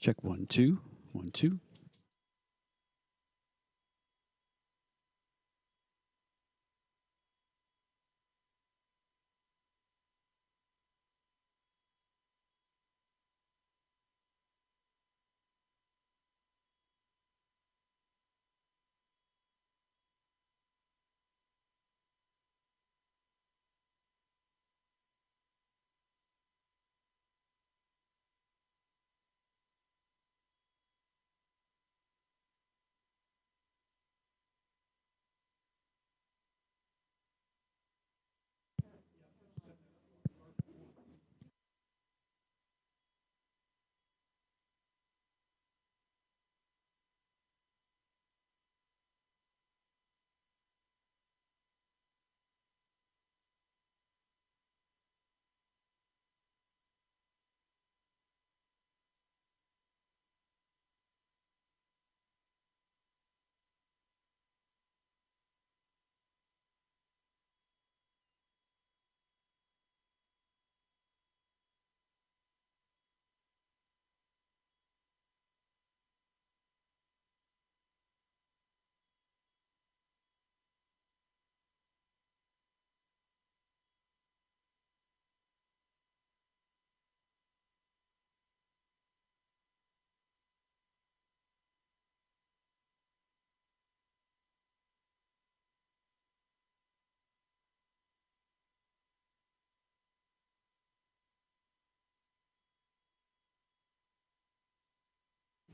Check 1, 2, 1, 2.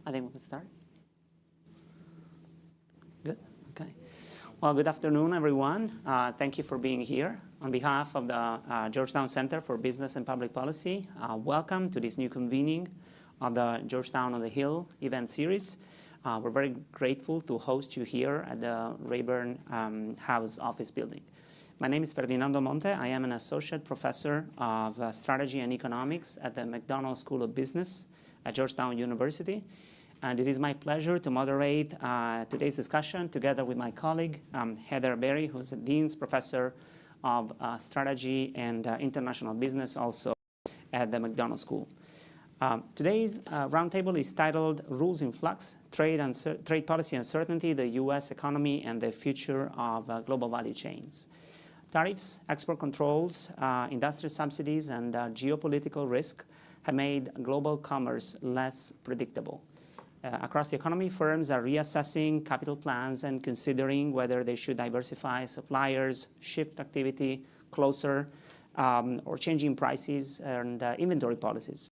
I think we can start. Good, okay. Well, good afternoon, everyone. Thank you for being here. On behalf of the Georgetown Center for Business and Public Policy, welcome to this new convening of the Georgetown on the Hill event series. We're very grateful to host you here at the Rayburn House office building. My name is Ferdinando Monte. I am an associate professor of strategy and economics at the McDonald School of Business at Georgetown University. And it is my pleasure to moderate today's discussion together with my colleague, Heather Berry, who's a Dean's Professor of Strategy and International Business also at the McDonald School. Today's roundtable is titled Rules in Flux, Trade Policy Uncertainty, the U.S. Economy, and the Future of Global Value Chains. Tariffs, export controls, industrial subsidies, and geopolitical risk have made global commerce less predictable. Across the economy, firms are reassessing capital plans and considering whether they should diversify suppliers, shift activity closer, or changing prices and inventory policies.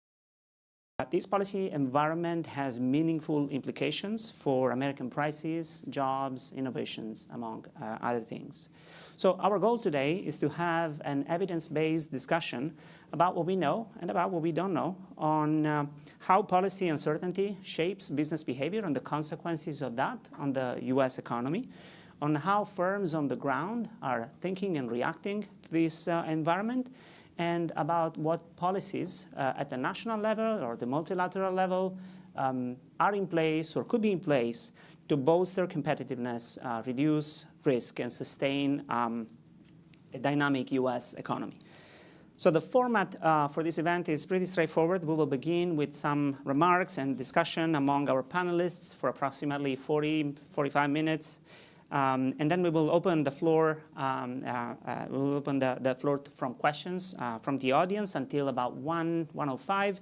This policy environment has meaningful implications for American prices, jobs, innovations, among other things. So our goal today is to have an evidence-based discussion about what we know and about what we don't know on how policy uncertainty shapes business behavior and the consequences of that on the U.S. economy, on how firms on the ground are thinking and reacting to this environment, and about what policies at the national level or the multilateral level are in place or could be in place to bolster competitiveness, reduce risk, and sustain a dynamic U.S. economy. So the format for this event is pretty straightforward. We will begin with some remarks and discussion among our panelists for approximately 45 minutes. And then we will open the floor. The floor from questions from the audience until about 1:05.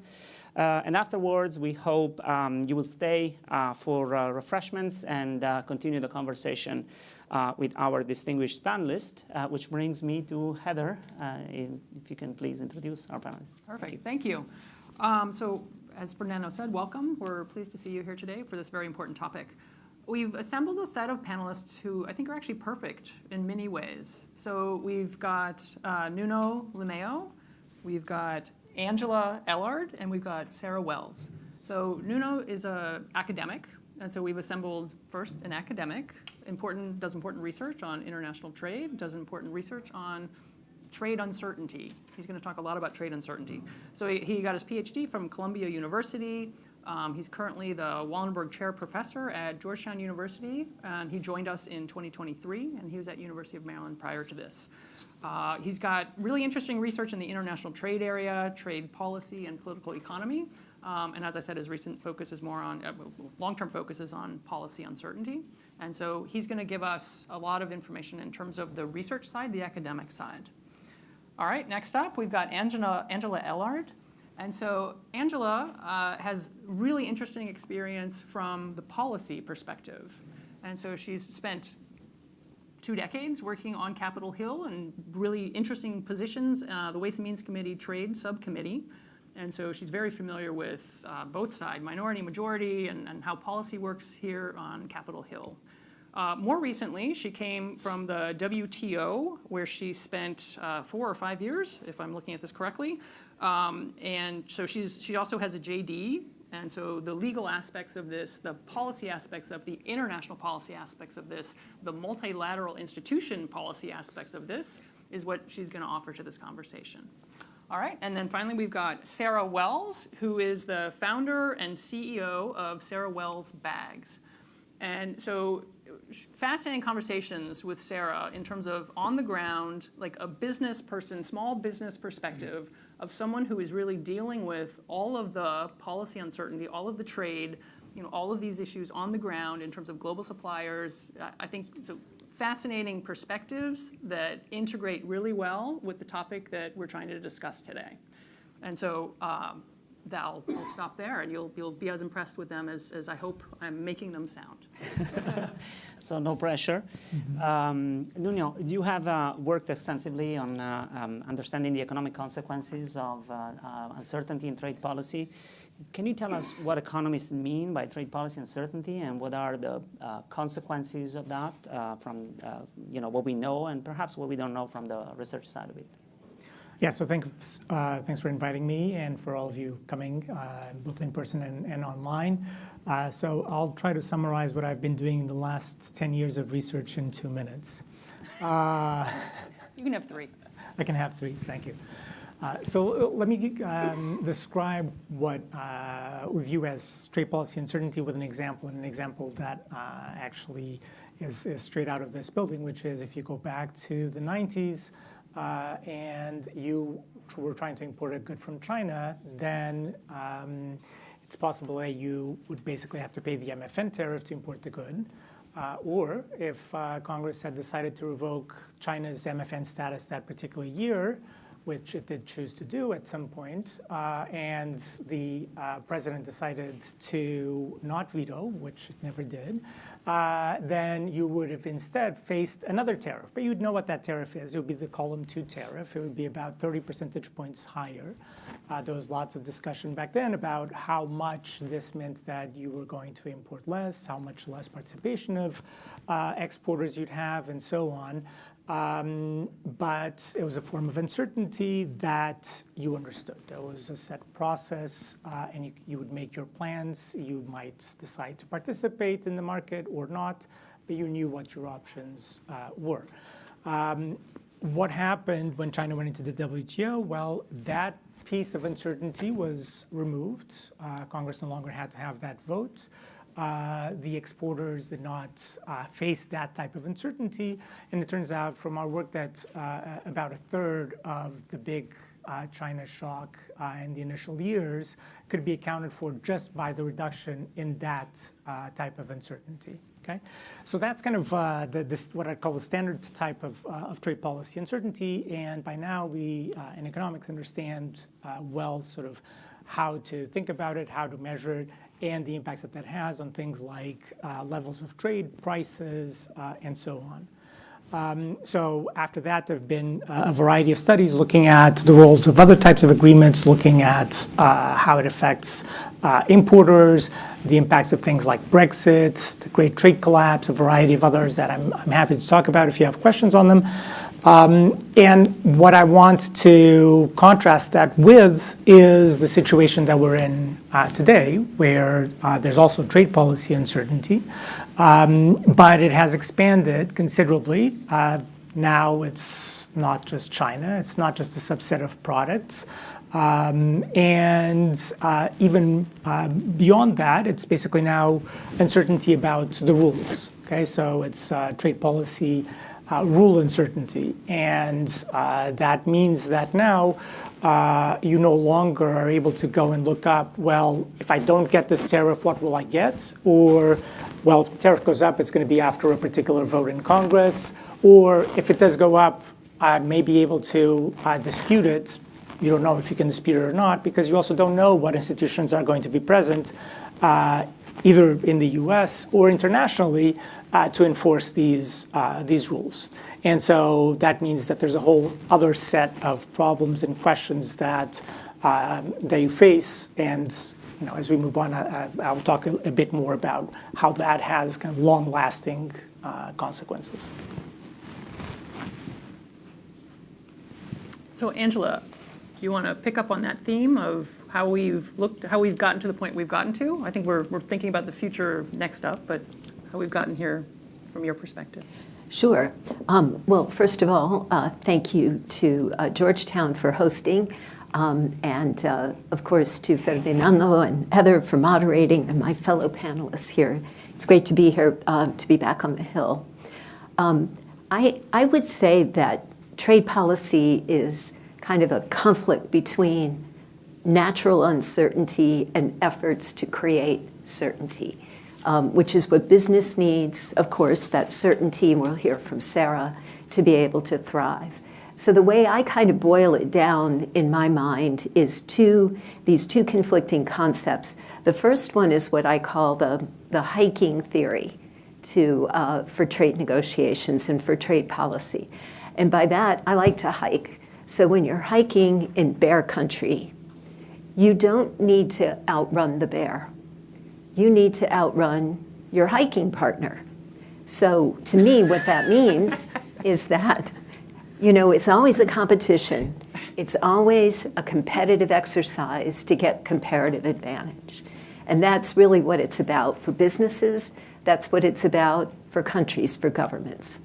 And afterwards, we hope you will stay for refreshments and continue the conversation with our distinguished panelists, which brings me to Heather. If you can please introduce our panelists. Perfect. Thank you. So as Fernando said, welcome. We're pleased to see you here today for this very important topic. We've assembled a set of panelists who I think are actually perfect in many ways. So we've got Nuno Limeo, we've got Angela Ellard, and we've got Sarah Wells. So Nuno is an academic, and so we've assembled first an academic, does important research on international trade, does important research on trade uncertainty. He's going to talk a lot about trade uncertainty. So he got his PhD from Columbia University. He's currently the Wallenberg Chair Professor at Georgetown University, and he joined us in 2023, and he was at University of Maryland prior to this. He's got really interesting research in the international trade area, trade policy, and political economy. And as I said, his recent focus is more on, long-term focus is on policy uncertainty. And so he's going to give us a lot of information in terms of the research side, the academic side. All right, next up, we've got Angela Ellard. And so Angela has really interesting experience from the policy perspective. And so she's spent 2 decades working on Capitol Hill in really interesting positions, the Ways and Means Committee Trade Subcommittee. And so she's very familiar with both sides, minority, majority, and how policy works here on Capitol Hill. More recently, she came from the WTO, where she spent 4 or 5 years, if I'm looking at this correctly. And so she also has a JD. And so the legal aspects of this, the policy aspects of the international policy aspects of this, the multilateral institution policy aspects of this is what she's going to offer to this conversation. All right, and then finally we've got Sarah Wells, who is the founder and CEO of Sarah Wells Bags. And so fascinating conversations with Sarah in terms of on the ground, like a business person, small business perspective of someone who is really dealing with all of the policy uncertainty, all of the trade, all of these issues on the ground in terms of global suppliers. I think so. Fascinating perspectives that integrate really well with the topic that we're trying to discuss today. And so I'll stop there, and you'll be as impressed with them as I hope I'm making them sound. So no pressure. Nuno, you have worked extensively on understanding the economic consequences of uncertainty in trade policy. Can you tell us what economists mean by trade policy uncertainty, and what are the consequences of that from what we know and perhaps what we don't know from the research side of it? Yeah, so thanks for inviting me and for all of you coming, both in person and online. So I'll try to summarize what I've been doing in the last 10 years of research in 2 minutes. You can have 3. I can have 3, thank you. So let me describe what we view as trade policy uncertainty with an example that actually is straight out of this building, which is if you go back to the 90s and you were trying to import a good from China, then it's possible that you would basically have to pay the MFN tariff to import the good. Or if Congress had decided to revoke China's MFN status that particular year, which it did choose to do at some point, and the president decided to not veto, which it never did, then you would have instead faced another tariff. But you'd know what that tariff is. It would be the column 2 tariff. It would be about 30 percentage points higher. There was lots of discussion back then about how much this meant that you were going to import less, how much less participation of exporters you'd have, and so on. But it was a form of uncertainty that you understood. There was a set process, and you would make your plans. You might decide to participate in the market or not, but you knew what your options were. What happened when China went into the WTO? Well, that piece of uncertainty was removed. Congress no longer had to have that vote. The exporters did not face that type of uncertainty. And it turns out from our work that about a third of the big China shock in the initial years could be accounted for just by the reduction in that type of uncertainty. Okay, so that's kind of what I call the standard type of trade policy uncertainty. And by now we in economics understand well sort of how to think about it, how to measure it, and the impacts that that has on things like levels of trade, prices, and so on. So after that, there have been a variety of studies looking at the roles of other types of agreements, looking at how it affects importers, the impacts of things like Brexit, the Great Trade Collapse, a variety of others that I'm happy to talk about if you have questions on them. And what I want to contrast that with is the situation that we're in today, where there's also trade policy uncertainty, but it has expanded considerably. Now it's not just China, it's not just a subset of products. And even beyond that, it's basically now uncertainty about the rules. Okay, so it's trade policy rule uncertainty. And that means that now you no longer are able to go and look up, well, if I don't get this tariff, what will I get? Or, well, if the tariff goes up, it's going to be after a particular vote in Congress. Or if it does go up, I may be able to dispute it. You don't know if you can dispute it or not, because you also don't know what institutions are going to be present, either in the US or internationally, to enforce these rules. And so that means that there's a whole other set of problems and questions that you face. And as we move on, I'll talk a bit more about how that has kind of long-lasting consequences. So Angela, do you want to pick up on that theme of how we've gotten to the point we've gotten to? I think we're thinking about the future next up, but how we've gotten here from your perspective. Sure. Well, first of all, thank you to Georgetown for hosting, and of course to Ferdinando and Heather for moderating, and my fellow panelists here. It's great to be here, to be back on the Hill. I would say that trade policy is kind of a conflict between natural uncertainty and efforts to create certainty, which is what business needs, of course, that certainty, and we'll hear from Sarah, to be able to thrive. So the way I kind of boil it down in my mind is these two conflicting concepts. The first one is what I call the hiking theory for trade negotiations and for trade policy. And by that, I like to hike. So when you're hiking in bear country, you don't need to outrun the bear. You need to outrun your hiking partner. So to me, what that means is that, it's always a competition. It's always a competitive exercise to get comparative advantage. And that's really what it's about for businesses. That's what it's about for countries, for governments.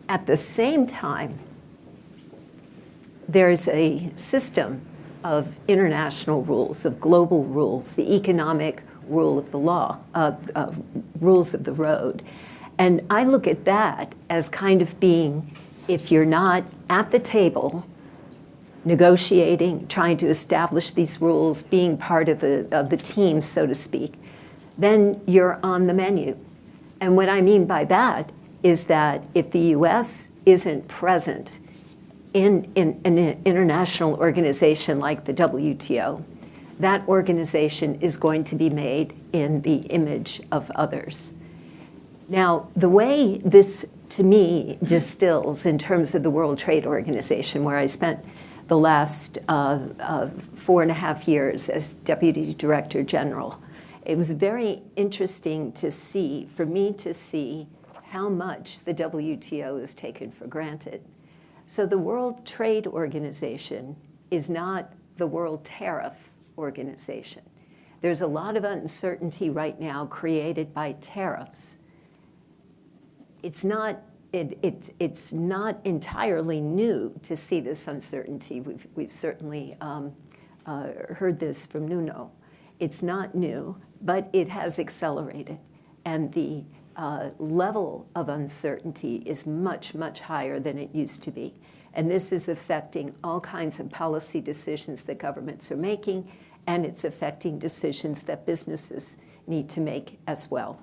At the same time, there's a system of international rules, of global rules, the economic rule of the law, rules of the road. And I look at that as kind of being, if you're not at the table negotiating, trying to establish these rules, being part of the team, so to speak, then you're on the menu. And what I mean by that is that if the US isn't present in an international organization like the WTO, that organization is going to be made in the image of others. Now, the way this, to me, distills in terms of the World Trade Organization, where I spent the last 4.5 years as Deputy Director General, it was very interesting for me to see how much the WTO is taken for granted. So the World Trade Organization is not the World Tariff Organization. There's a lot of uncertainty right now created by tariffs. It's not entirely new to see this uncertainty. We've certainly heard this from Nuno. It's not new, but it has accelerated. And the level of uncertainty is much, much higher than it used to be. And this is affecting all kinds of policy decisions that governments are making, and it's affecting decisions that businesses need to make as well.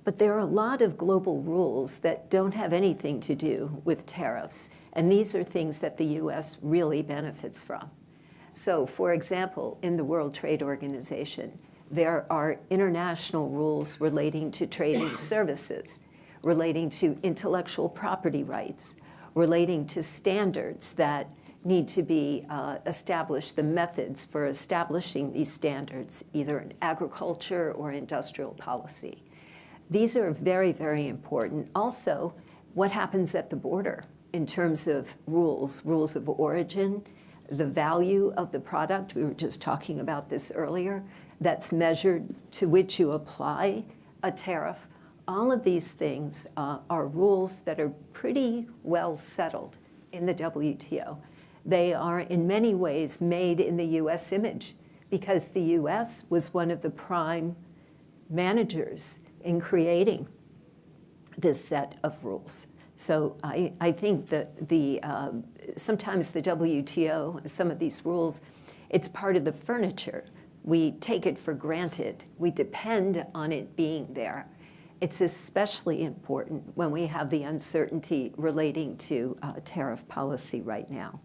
But there are a lot of global rules that don't have anything to do with tariffs, and these are things that the US really benefits from. So, for example, in the World Trade Organization, there are international rules relating to trading services, relating to intellectual property rights, relating to standards that need to be established, the methods for establishing these standards, either in agriculture or industrial policy. These are very, very important. Also, what happens at the border in terms of rules of origin, the value of the product, we were just talking about this earlier, that's measured to which you apply a tariff. All of these things are rules that are pretty well settled in the WTO. They are in many ways made in the US image because the US was one of the prime managers in creating this set of rules. So I think that sometimes the WTO, some of these rules, it's part of the furniture. We take it for granted. We depend on it being there. It's especially important when we have the uncertainty relating to tariff policy right now.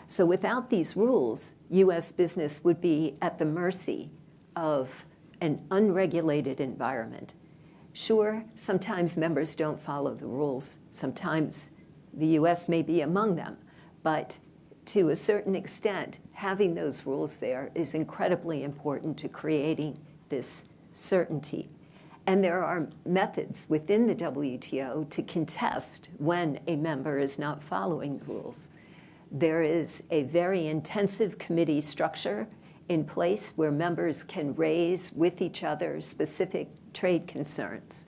So without these rules, U.S. business would be at the mercy of an unregulated environment. Sure, sometimes members don't follow the rules. Sometimes the U.S. may be among them. But to a certain extent, having those rules there is incredibly important to creating this certainty. And there are methods within the WTO to contest when a member is not following the rules. There is a very intensive committee structure in place where members can raise with each other specific trade concerns.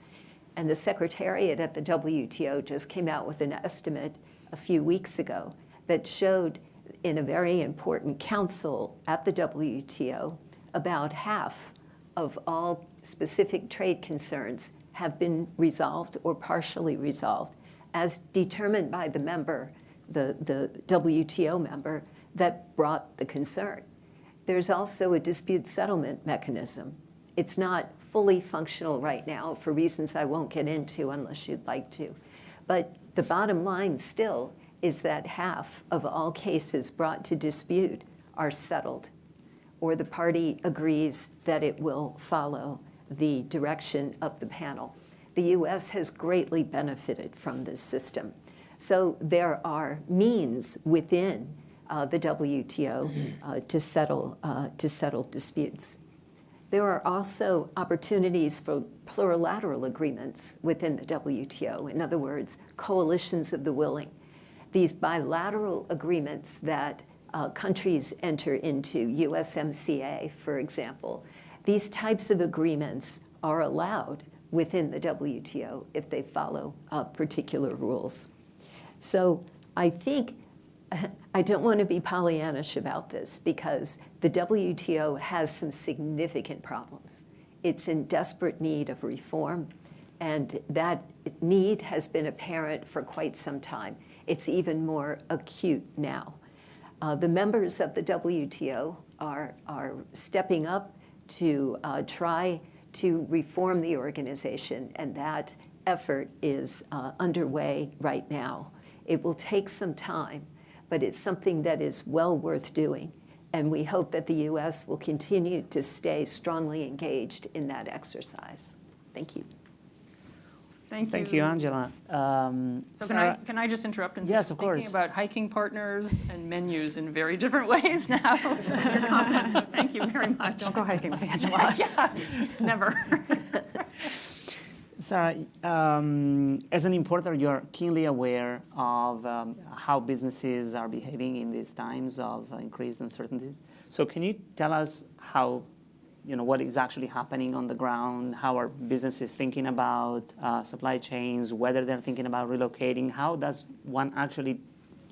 And the Secretariat at the WTO just came out with an estimate a few weeks ago that showed in a very important council at the WTO, about half of all specific trade concerns have been resolved or partially resolved, as determined by the member, the WTO member that brought the concern. There's also a dispute settlement mechanism. It's not fully functional right now for reasons I won't get into unless you'd like to. But the bottom line still is that half of all cases brought to dispute are settled, or the party agrees that it will follow the direction of the panel. The U.S. has greatly benefited from this system. So there are means within the WTO to settle disputes. There are also opportunities for plurilateral agreements within the WTO. In other words, coalitions of the willing. These bilateral agreements that countries enter into, USMCA, for example, these types of agreements are allowed within the WTO if they follow particular rules. So I think I don't want to be Pollyannish about this because the WTO has some significant problems. It's in desperate need of reform, and that need has been apparent for quite some time. It's even more acute now. The members of the WTO are stepping up to try to reform the organization, and that effort is underway right now. It will take some time, but it's something that is well worth doing, and we hope that the U.S. will continue to stay strongly engaged in that exercise. Thank you. Thank you, Angela. So can I just interrupt and say, yes, of course. Thinking about hiking partners and menus in very different ways now with your comments, so thank you very much. Don't go hiking with Angela. Yeah, never. Sarah, as an importer, you're keenly aware of how businesses are behaving in these times of increased uncertainties. So can you tell us how, what is actually happening on the ground? How are businesses thinking about supply chains, whether they're thinking about relocating? How does one actually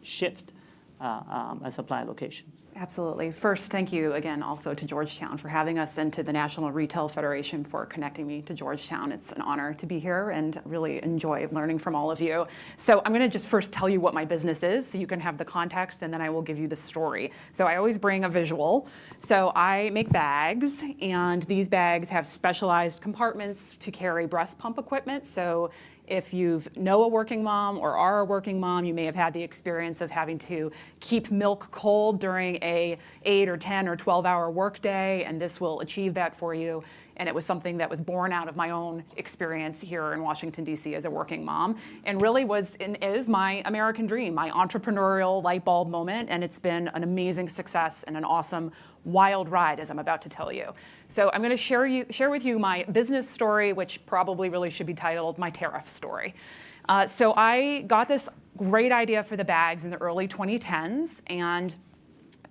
shift a supply location? Absolutely. First, thank you again also to Georgetown for having us and to the National Retail Federation for connecting me to Georgetown. It's an honor to be here and really enjoy learning from all of you. So I'm going to just first tell you what my business is so you can have the context, and then I will give you the story. So I always bring a visual. So I make bags, and these bags have specialized compartments to carry breast pump equipment. So if you know a working mom or are a working mom, you may have had the experience of having to keep milk cold during a 8 or 10 or 12-hour workday, and this will achieve that for you. And it was something that was born out of my own experience here in Washington, D.C. as a working mom, and really was and is my American dream, my entrepreneurial light bulb moment, and it's been an amazing success and an awesome wild ride, as I'm about to tell you. So I'm going to share with you my business story, which probably really should be titled My Tariff Story. So I got this great idea for the bags in the early 2010s, and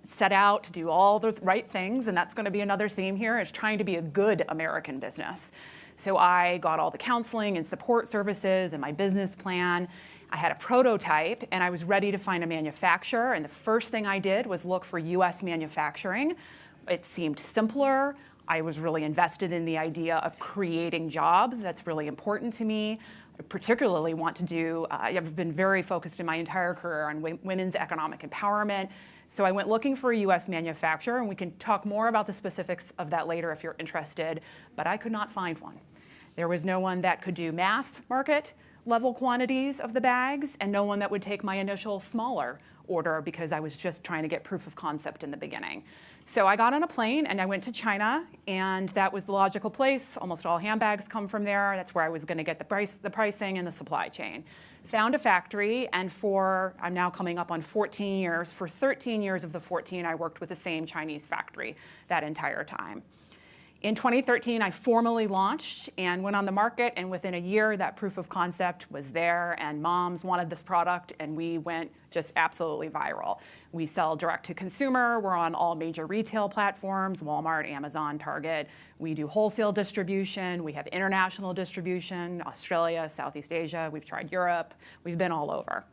set out to do all the right things, and that's going to be another theme here, is trying to be a good American business. So I got all the counseling and support services and my business plan. I had a prototype, and I was ready to find a manufacturer, and the first thing I did was look for U.S. manufacturing. It seemed simpler. I was really invested in the idea of creating jobs. That's really important to me. I particularly want to do, I've been very focused in my entire career on women's economic empowerment. So I went looking for a US manufacturer, and we can talk more about the specifics of that later if you're interested, but I could not find one. There was no one that could do mass market level quantities of the bags, and no one that would take my initial smaller order because I was just trying to get proof of concept in the beginning. So I got on a plane and I went to China, and that was the logical place. Almost all handbags come from there. That's where I was going to get the pricing and the supply chain. Found a factory, and I'm now coming up on 14 years. For 13 years of the 14, I worked with the same Chinese factory that entire time. In 2013, I formally launched and went on the market, and within a year, that proof of concept was there, and moms wanted this product, and we went just absolutely viral. We sell direct to consumer. We're on all major retail platforms, Walmart, Amazon, Target. We do wholesale distribution. We have international distribution, Australia, Southeast Asia. We've tried Europe. We've been all over.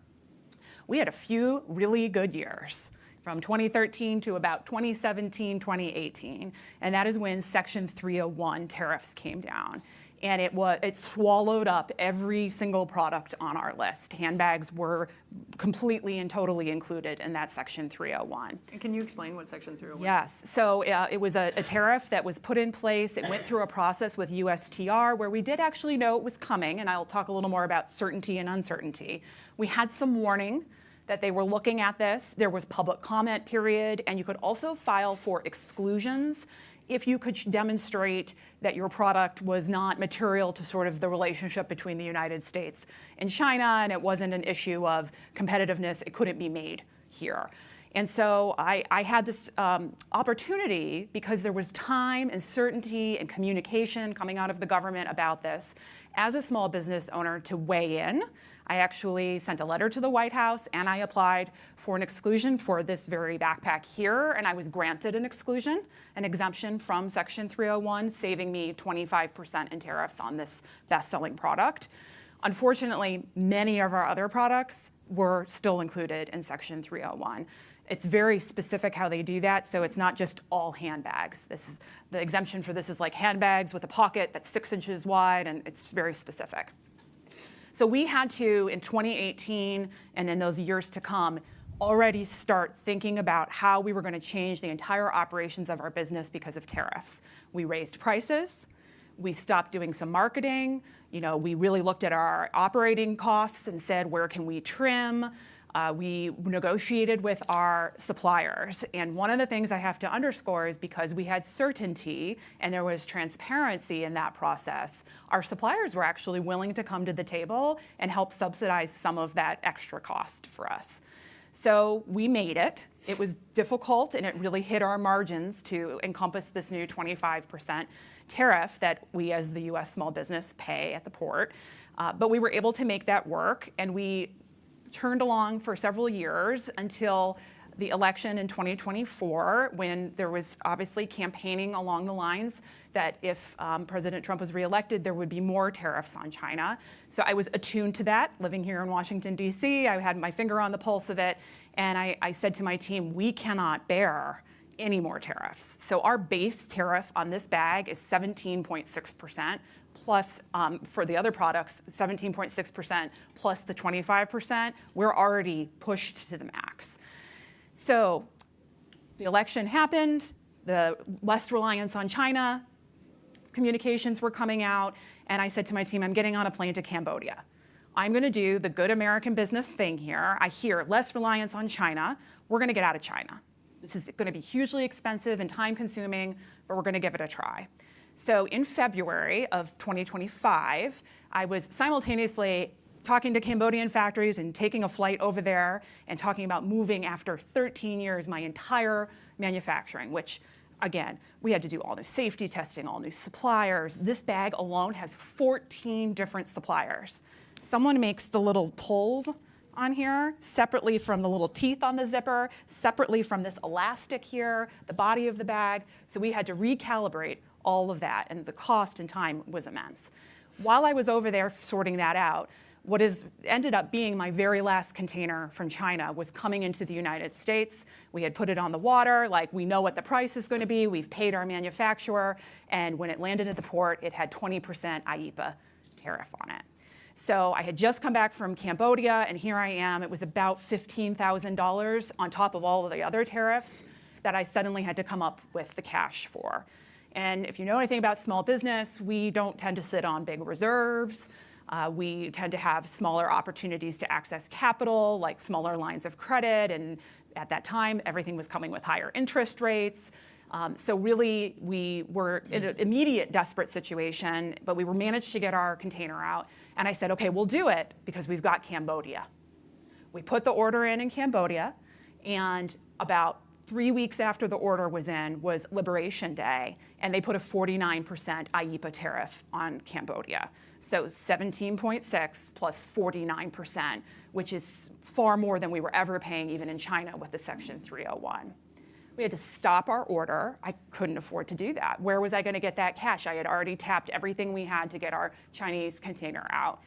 We had a few really good years, from 2013 to about 2017, 2018. And that is when Section 301 tariffs came down. And it swallowed up every single product on our list. Handbags were completely and totally included in that Section 301. And can you explain what Section 301 is? Yes. So it was a tariff that was put in place. It went through a process with USTR where we did actually know it was coming. And I'll talk a little more about certainty and uncertainty. We had some warning that they were looking at this. There was public comment period, and you could also file for exclusions if you could demonstrate that your product was not material to sort of the relationship between the United States and China, and it wasn't an issue of competitiveness. It couldn't be made here. And so I had this opportunity, because there was time and certainty and communication coming out of the government about this, as a small business owner, to weigh in. I actually sent a letter to the White House, and I applied for an exclusion for this very backpack here, and I was granted an exclusion, an exemption from Section 301, saving me 25% in tariffs on this best-selling product. Unfortunately, many of our other products were still included in Section 301. It's very specific how they do that, so it's not just all handbags. The exemption for this is like handbags with a pocket that's 6 inches wide, and it's very specific. So we had to, in 2018 and in those years to come, already start thinking about how we were going to change the entire operations of our business because of tariffs. We raised prices. We stopped doing some marketing. We really looked at our operating costs and said, where can we trim? We negotiated with our suppliers. And one of the things I have to underscore is, because we had certainty and there was transparency in that process, our suppliers were actually willing to come to the table and help subsidize some of that extra cost for us. So we made it. It was difficult, and it really hit our margins to encompass this new 25% tariff that we as the US small business pay at the port. But we were able to make that work, and we turned along for several years until the election in 2024, when there was obviously campaigning along the lines that if President Trump was reelected, there would be more tariffs on China. So I was attuned to that, living here in Washington, D.C. I had my finger on the pulse of it, and I said to my team, we cannot bear any more tariffs. So our base tariff on this bag is 17.6%. Plus, for the other products, 17.6% plus the 25%, we're already pushed to the max. So the election happened, the less reliance on China, communications were coming out, and I said to my team, I'm getting on a plane to Cambodia. I'm going to do the good American business thing here. I hear less reliance on China. We're going to get out of China. This is going to be hugely expensive and time-consuming, but we're going to give it a try. So in February of 2025, I was simultaneously talking to Cambodian factories and taking a flight over there and talking about moving, after 13 years, my entire manufacturing, which, again, we had to do all new safety testing, all new suppliers. This bag alone has 14 different suppliers. Someone makes the little pulls on here separately from the little teeth on the zipper, separately from this elastic here, the body of the bag. So we had to recalibrate all of that, and the cost and time was immense. While I was over there sorting that out, what ended up being my very last container from China was coming into the United States. We had put it on the water, like, we know what the price is going to be, we've paid our manufacturer, and when it landed at the port, it had 20% IEEPA tariff on it. So I had just come back from Cambodia, and here I am. It was about $15,000 on top of all of the other tariffs that I suddenly had to come up with the cash for. And if you know anything about small business, we don't tend to sit on big reserves. We tend to have smaller opportunities to access capital, like smaller lines of credit. And at that time, everything was coming with higher interest rates. So really, we were in an immediate desperate situation, but we managed to get our container out. And I said, okay, we'll do it because we've got Cambodia. We put the order in Cambodia, and about 3 weeks after the order was in was Liberation Day, and they put a 49% IEEPA tariff on Cambodia. So 17.6 plus 49%, which is far more than we were ever paying even in China with the Section 301. We had to stop our order. I couldn't afford to do that. Where was I going to get that cash? I had already tapped everything we had to get our Chinese container out.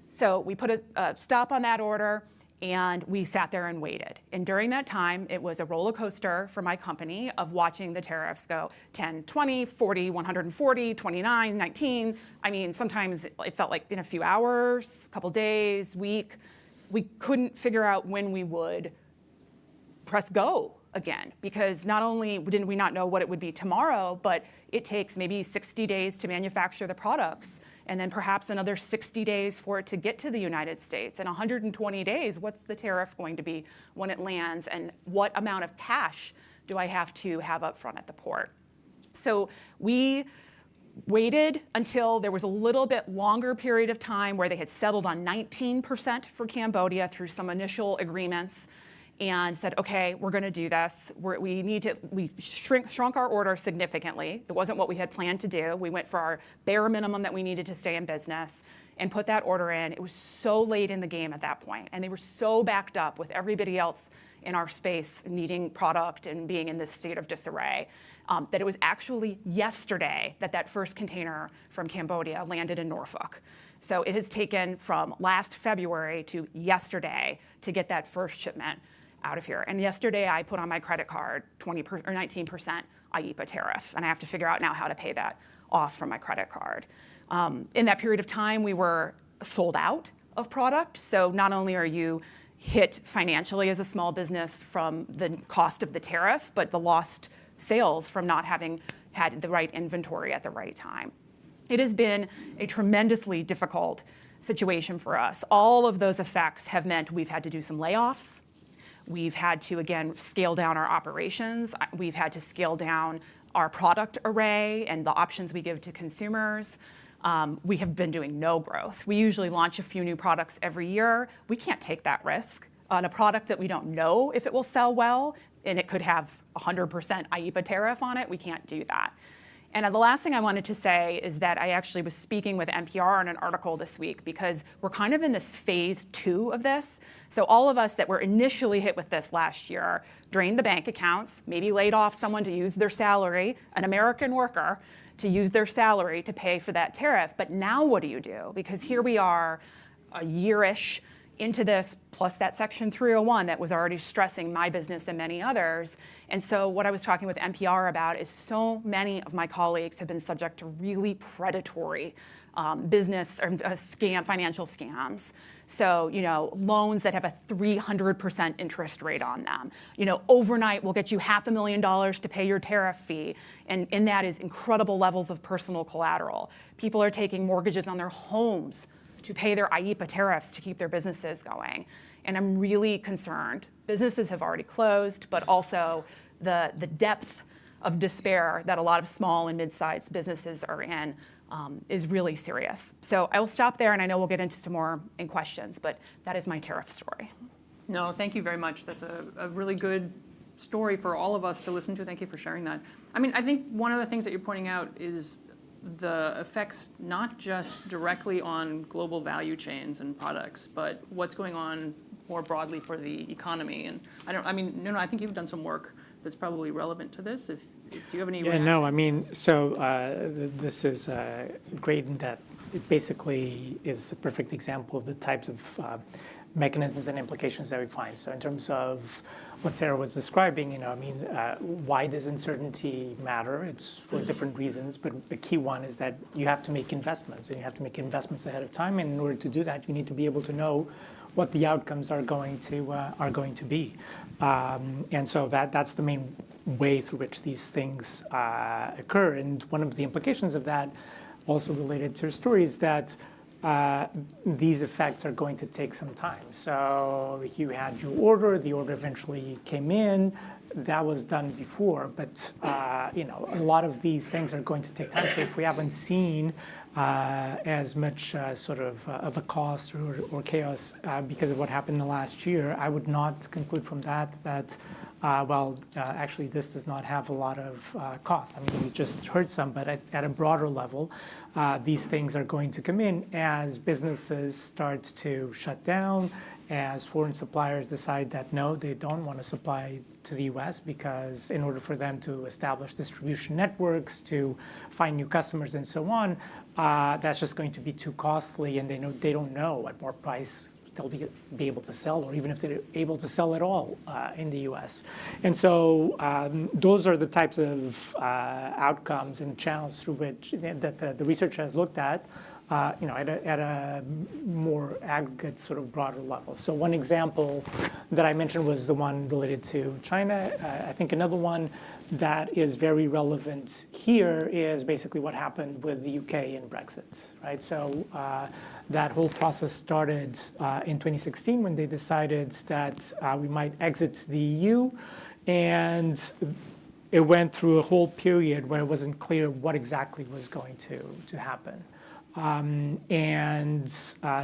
So we put a stop on that order, and we sat there and waited. And during that time, it was a roller coaster for my company of watching the tariffs go 10, 20, 40, 140, 29, 19. I mean, sometimes it felt like in a few hours, a couple days, week. We couldn't figure out when we would press go again, because not only did we not know what it would be tomorrow, but it takes maybe 60 days to manufacture the products, and then perhaps another 60 days for it to get to the United States. And 120 days, what's the tariff going to be when it lands, and what amount of cash do I have to have up front at the port? So we waited until there was a little bit longer period of time where they had settled on 19% for Cambodia through some initial agreements, and said, okay, we're going to do this. We shrunk our order significantly. It wasn't what we had planned to do. We went for our bare minimum that we needed to stay in business and put that order in. It was so late in the game at that point, and they were so backed up with everybody else in our space needing product and being in this state of disarray, that it was actually yesterday that that first container from Cambodia landed in Norfolk. So it has taken from last February to yesterday to get that first shipment out of here. And yesterday I put on my credit card 19% IEEPA tariff, and I have to figure out now how to pay that off from my credit card. In that period of time, we were sold out of product. So not only are you hit financially as a small business from the cost of the tariff, but the lost sales from not having had the right inventory at the right time. It has been a tremendously difficult situation for us. All of those effects have meant we've had to do some layoffs. We've had to, again, scale down our operations. We've had to scale down our product array and the options we give to consumers. We have been doing no growth. We usually launch a few new products every year. We can't take that risk on a product that we don't know if it will sell well, and it could have 100% IEEPA tariff on it. We can't do that. And the last thing I wanted to say is that I actually was speaking with NPR on an article this week, because we're kind of in this phase 2 of this. So all of us that were initially hit with this last year drained the bank accounts, maybe laid off someone to use their salary, an American worker, to use their salary to pay for that tariff. But now what do you do? Because here we are a year-ish into this, plus that Section 301 that was already stressing my business and many others. And so what I was talking with NPR about is so many of my colleagues have been subject to really predatory business or financial scams. So, loans that have a 300% interest rate on them. Overnight we'll get you $500,000 to pay your tariff fee. And in that is incredible levels of personal collateral. People are taking mortgages on their homes to pay their IEEPA tariffs to keep their businesses going. And I'm really concerned. Businesses have already closed, but also the depth of despair that a lot of small and mid-sized businesses are in is really serious. So I will stop there, and I know we'll get into some more in questions, but that is my tariff story. No, thank you very much. That's a really good story for all of us to listen to. Thank you for sharing that. I mean, I think one of the things that you're pointing out is the effects not just directly on global value chains and products, but what's going on more broadly for the economy. And I think you've done some work that's probably relevant to this. Do you have any reactions? This is great in that it basically is a perfect example of the types of mechanisms and implications that we find. So in terms of what Sarah was describing, why does uncertainty matter? It's for different reasons, but the key one is that you have to make investments, and you have to make investments ahead of time. And in order to do that, you need to be able to know what the outcomes are going to be. And so that's the main way through which these things occur. And one of the implications of that, also related to your story, is that these effects are going to take some time. So you had your order, the order eventually came in, that was done before, but a lot of these things are going to take time. So if we haven't seen as much of a cost or chaos because of what happened the last year, I would not conclude from that actually this does not have a lot of costs. I mean, we just heard some, but at a broader level, these things are going to come in as businesses start to shut down, as foreign suppliers decide that no, they don't want to supply to the US because in order for them to establish distribution networks, to find new customers and so on, that's just going to be too costly, and they don't know at what price they'll be able to sell, or even if they're able to sell at all in the US. And so those are the types of outcomes and channels through which that the research has looked at, at a more aggregate, sort of broader level. So one example that I mentioned was the one related to China. I think another one that is very relevant here is basically what happened with the UK and Brexit, right? So that whole process started in 2016 when they decided that we might exit the EU, and it went through a whole period where it wasn't clear what exactly was going to happen.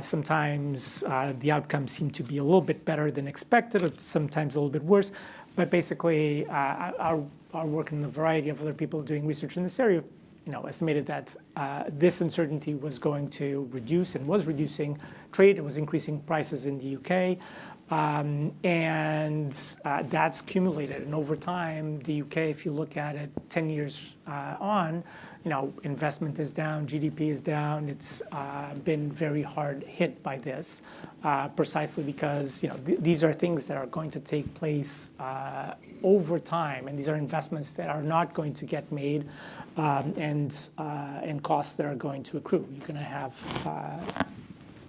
Sometimes the outcomes seem to be a little bit better than expected, or sometimes a little bit worse. But basically, our work and a variety of other people doing research in this area, estimated that this uncertainty was going to reduce and was reducing trade. It was increasing prices in the UK. That's cumulated. And over time, the UK, if you look at it 10 years on, investment is down, GDP is down. It's been very hard hit by this, precisely because these are things that are going to take place over time, and these are investments that are not going to get made, and costs that are going to accrue. You're going to have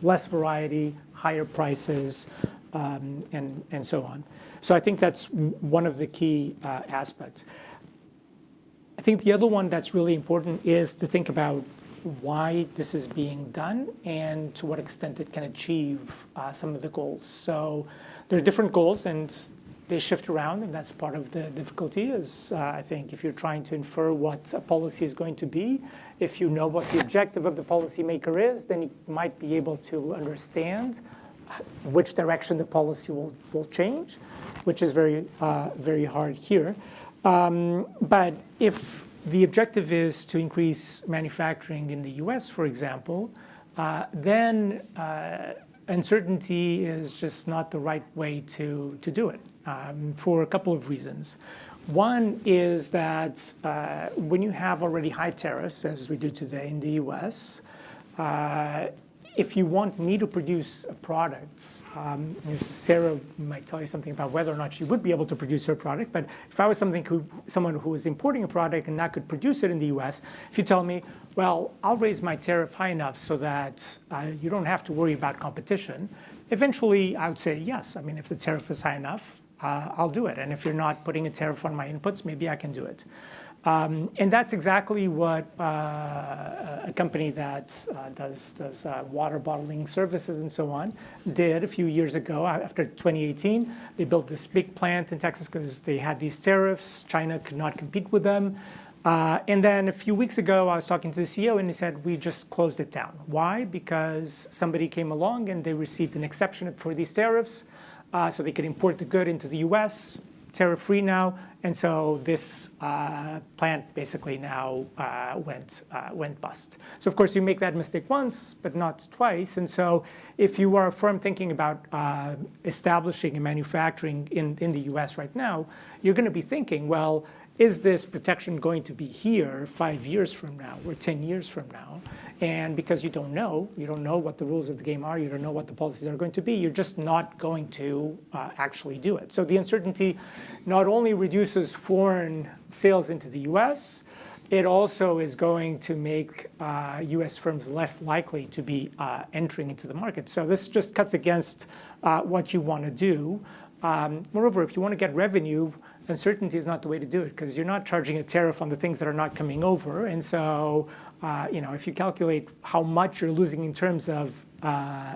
less variety, higher prices, and so on. So I think that's one of the key aspects. I think the other one that's really important is to think about why this is being done and to what extent it can achieve some of the goals. So there are different goals, and they shift around, and that's part of the difficulty is, I think, if you're trying to infer what a policy is going to be, if you know what the objective of the policymaker is, then you might be able to understand which direction the policy will change, which is very hard here. But if the objective is to increase manufacturing in the US, for example, then uncertainty is just not the right way to do it, for a couple of reasons. One is that when you have already high tariffs, as we do today in the US, if you want me to produce a product, Sarah might tell you something about whether or not she would be able to produce her product, but if I was someone who was importing a product and not could produce it in the US, if you tell me, well, I'll raise my tariff high enough so that you don't have to worry about competition, eventually I would say yes. I mean, if the tariff is high enough, I'll do it. And if you're not putting a tariff on my inputs, maybe I can do it. And that's exactly what a company that does water bottling services and so on did a few years ago. After 2018, they built this big plant in Texas because they had these tariffs. China could not compete with them. And then a few weeks ago, I was talking to the CEO, and he said, we just closed it down. Why? Because somebody came along and they received an exception for these tariffs, so they could import the good into the US, tariff-free now, and so this plant basically now went bust. So of course you make that mistake once, but not twice. And so if you are a firm thinking about establishing and manufacturing in the US right now, you're going to be thinking, well, is this protection going to be here 5 years from now or 10 years from now? And because you don't know what the rules of the game are, you don't know what the policies are going to be, you're just not going to actually do it. So the uncertainty not only reduces foreign sales into the US, it also is going to make US firms less likely to be entering into the market. So this just cuts against what you want to do. Moreover, if you want to get revenue, uncertainty is not the way to do it, because you're not charging a tariff on the things that are not coming over. And so, if you calculate how much you're losing in terms of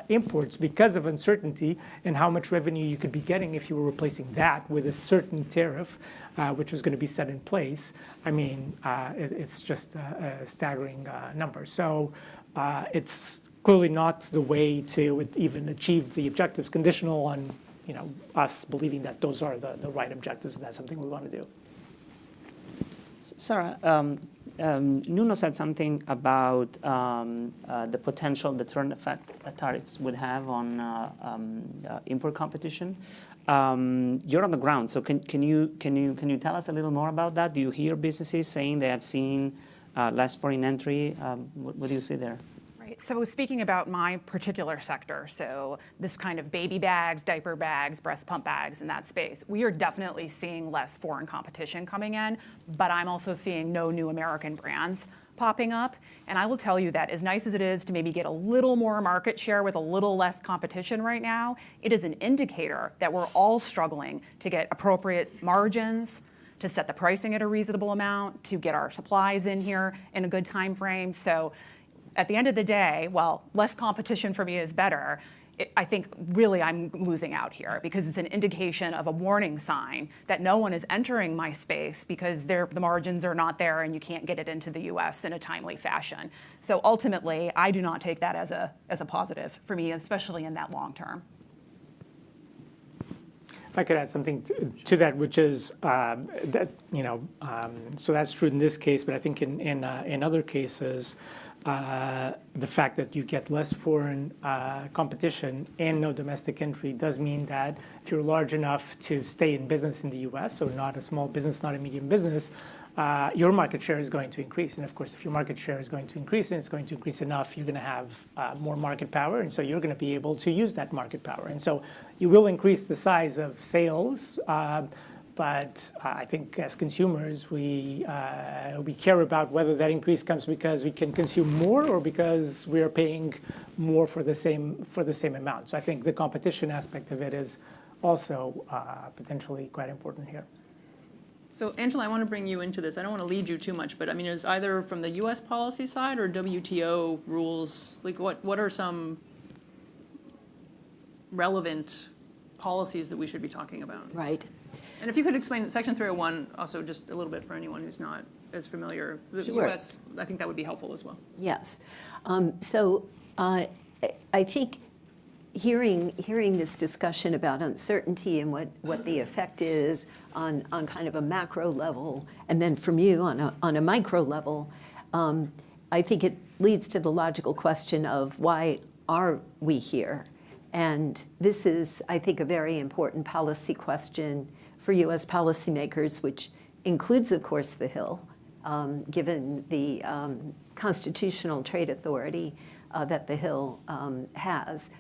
imports because of uncertainty and how much revenue you could be getting if you were replacing that with a certain tariff, which was going to be set in place, I mean, it's just a staggering number. So it's clearly not the way to even achieve the objectives, conditional on us believing that those are the right objectives, and that's something we want to do. Sarah, Nuno said something about the potential deterrent effect that tariffs would have on import competition. You're on the ground, so can you tell us a little more about that? Do you hear businesses saying they have seen less foreign entry? What do you see there? So speaking about my particular sector, so this kind of baby bags, diaper bags, breast pump bags in that space, we are definitely seeing less foreign competition coming in, but I'm also seeing no new American brands popping up. And I will tell you that as nice as it is to maybe get a little more market share with a little less competition right now, it is an indicator that we're all struggling to get appropriate margins, to set the pricing at a reasonable amount, to get our supplies in here in a good time frame. So at the end of the day, while less competition for me is better, I think really I'm losing out here, because it's an indication of a warning sign that no one is entering my space because the margins are not there and you can't get it into the US in a timely fashion. So ultimately, I do not take that as a positive for me, especially in that long term. If I could add something to that, which is that so that's true in this case, but I think in other cases, the fact that you get less foreign competition and no domestic entry does mean that if you're large enough to stay in business in the US, so not a small business, not a medium business, your market share is going to increase. And of course, if your market share is going to increase and it's going to increase enough, you're going to have more market power. And so you're going to be able to use that market power. And so you will increase the size of sales. But I think as consumers, we care about whether that increase comes because we can consume more or because we are paying more for the same amount. So I think the competition aspect of it is also potentially quite important here. So Angela, I want to bring you into this. I don't want to lead you too much, but I mean, is either from the U.S. policy side or WTO rules, like what are some relevant policies that we should be talking about? Right. And if you could explain Section 301 also just a little bit for anyone who's not as familiar. The Sure. U.S., I think that would be helpful as well. Yes. So I think hearing this discussion about uncertainty and what the effect is on kind of a macro level, and then from you on a micro level, I think it leads to the logical question of why are we here? And this is, I think, a very important policy question for U.S. policymakers, which includes, of course, the Hill, given the constitutional trade authority that the Hill has.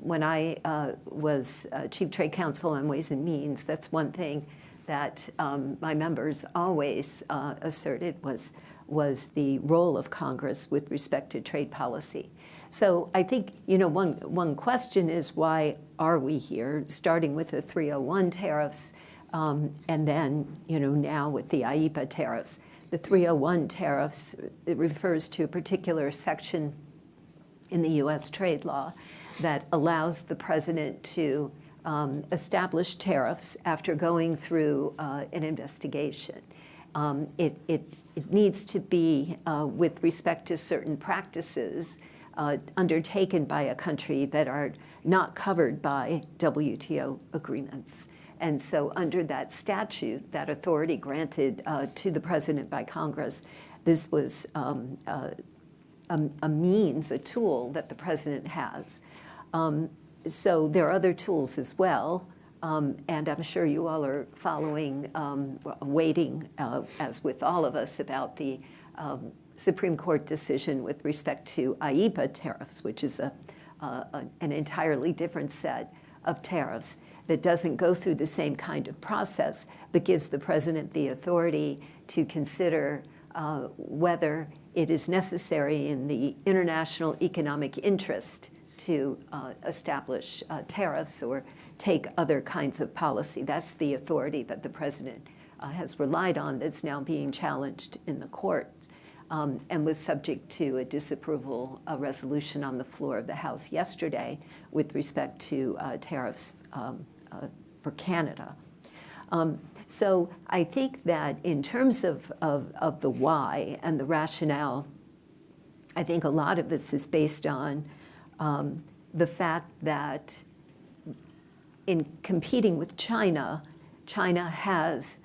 When I was Chief Trade Counsel on Ways and Means, that's one thing that my members always asserted was the role of Congress with respect to trade policy. So I think, one question is why are we here, starting with the 301 tariffs, and then, now with the IEEPA tariffs. The 301 tariffs, it refers to a particular section in the U.S. trade law that allows the president to establish tariffs after going through an investigation. It needs to be with respect to certain practices undertaken by a country that are not covered by WTO agreements. And so under that statute, that authority granted to the president by Congress, this was a means, a tool that the president has. So there are other tools as well. And I'm sure you all are following, waiting, as with all of us, about the Supreme Court decision with respect to IEEPA tariffs, which is an entirely different set of tariffs that doesn't go through the same kind of process, but gives the president the authority to consider whether it is necessary in the international economic interest to establish tariffs or take other kinds of policy. That's the authority that the president has relied on that's now being challenged in the court, and was subject to a disapproval resolution on the floor of the House yesterday with respect to tariffs for Canada. So I think that in terms of the why and the rationale, I think a lot of this is based on the fact that in competing with China, China has,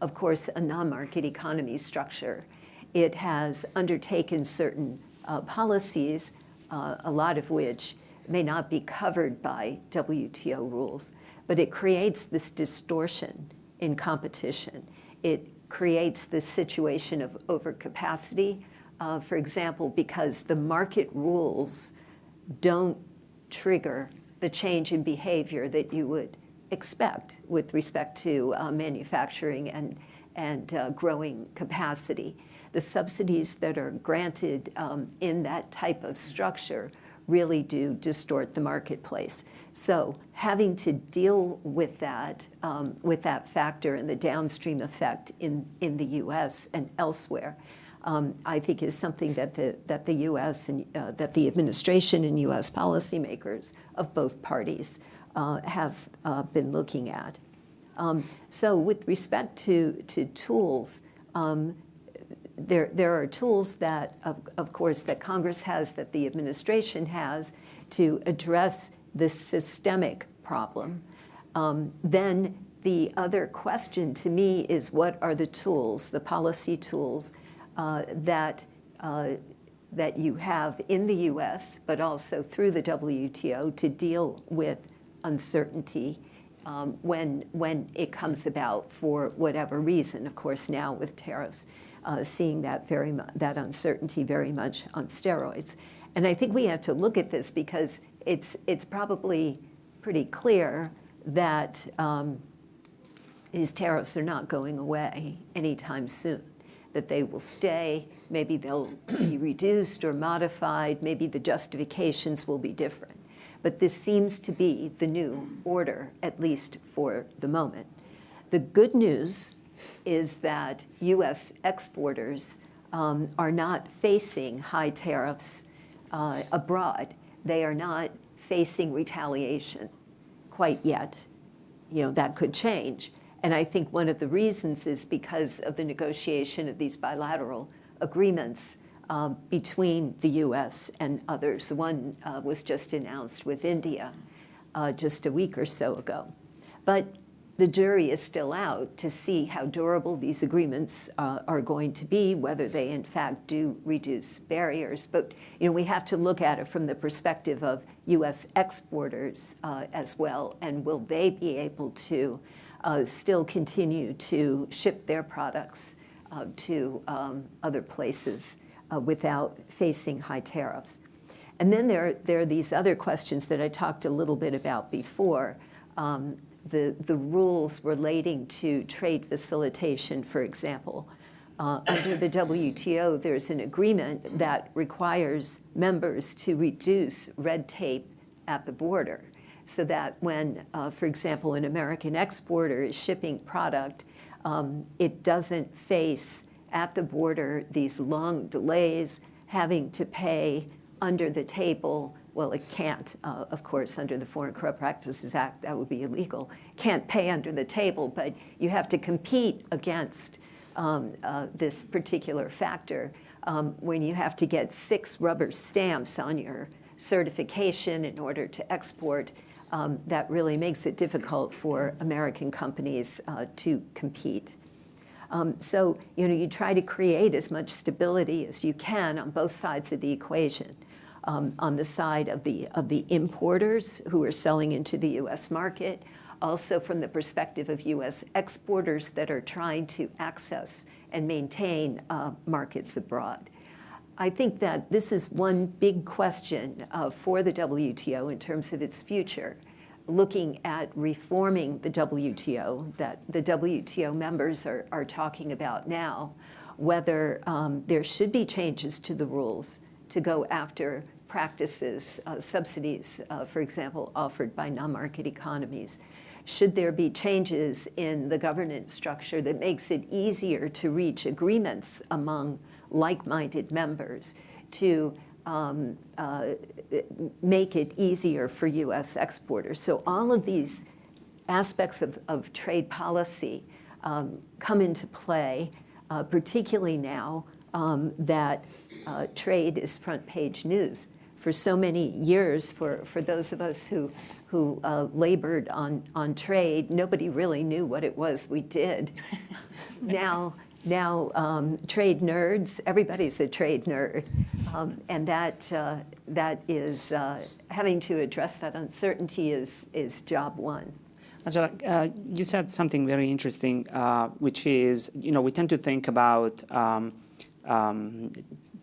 of course, a non-market economy structure. It has undertaken certain policies, a lot of which may not be covered by WTO rules, but it creates this distortion in competition. It creates this situation of overcapacity, for example, because the market rules don't trigger the change in behavior that you would expect with respect to manufacturing and growing capacity. The subsidies that are granted in that type of structure really do distort the marketplace. So having to deal with that factor and the downstream effect in the U.S. and elsewhere, I think is something that the U.S. and that the administration and U.S. policymakers of both parties have been looking at. So with respect to tools, there are tools that, of course, that Congress has, that the administration has to address this systemic problem. Then the other question to me is, what are the tools, the policy tools that you have in the U.S., but also through the WTO to deal with uncertainty when it comes about for whatever reason. Of course, now with tariffs, seeing that uncertainty very much on steroids. And I think we have to look at this because it's probably pretty clear that these tariffs are not going away anytime soon, that they will stay. Maybe they'll be reduced or modified. Maybe the justifications will be different. But this seems to be the new order, at least for the moment. The good news is that U.S. exporters are not facing high tariffs abroad. They are not facing retaliation quite yet. You know, that could change. And I think one of the reasons is because of the negotiation of these bilateral agreements between the U.S. and others. The one was just announced with India just a week or so ago. But the jury is still out to see how durable these agreements are going to be, whether they in fact do reduce barriers. But we have to look at it from the perspective of U.S. exporters as well, and will they be able to still continue to ship their products to other places without facing high tariffs. And then there are these other questions that I talked a little bit about before. The rules relating to trade facilitation, for example. Under the WTO, there's an agreement that requires members to reduce red tape at the border so that when, for example, an American exporter is shipping product, it doesn't face at the border these long delays, having to pay under the table. Well, it can't, of course, under the Foreign Corrupt Practices Act, that would be illegal. Can't pay under the table, but you have to compete against this particular factor when you have to get 6 rubber stamps on your certification in order to export. That really makes it difficult for American companies to compete. So, you try to create as much stability as you can on both sides of the equation. On the side of the importers who are selling into the U.S. market, also from the perspective of U.S. exporters that are trying to access and maintain markets abroad. I think that this is one big question for the WTO in terms of its future, looking at reforming the WTO that the WTO members are talking about now, whether there should be changes to the rules to go after practices, subsidies, for example, offered by non-market economies. Should there be changes in the governance structure that makes it easier to reach agreements among like-minded members to make it easier for U.S. exporters? So all of these aspects of trade policy come into play, particularly now that trade is front-page news. For so many years, for those of us who labored on trade, nobody really knew what it was we did. Now, trade nerds, everybody's a trade nerd, and that is having to address that uncertainty is job one. Angela, you said something very interesting, which is, we tend to think about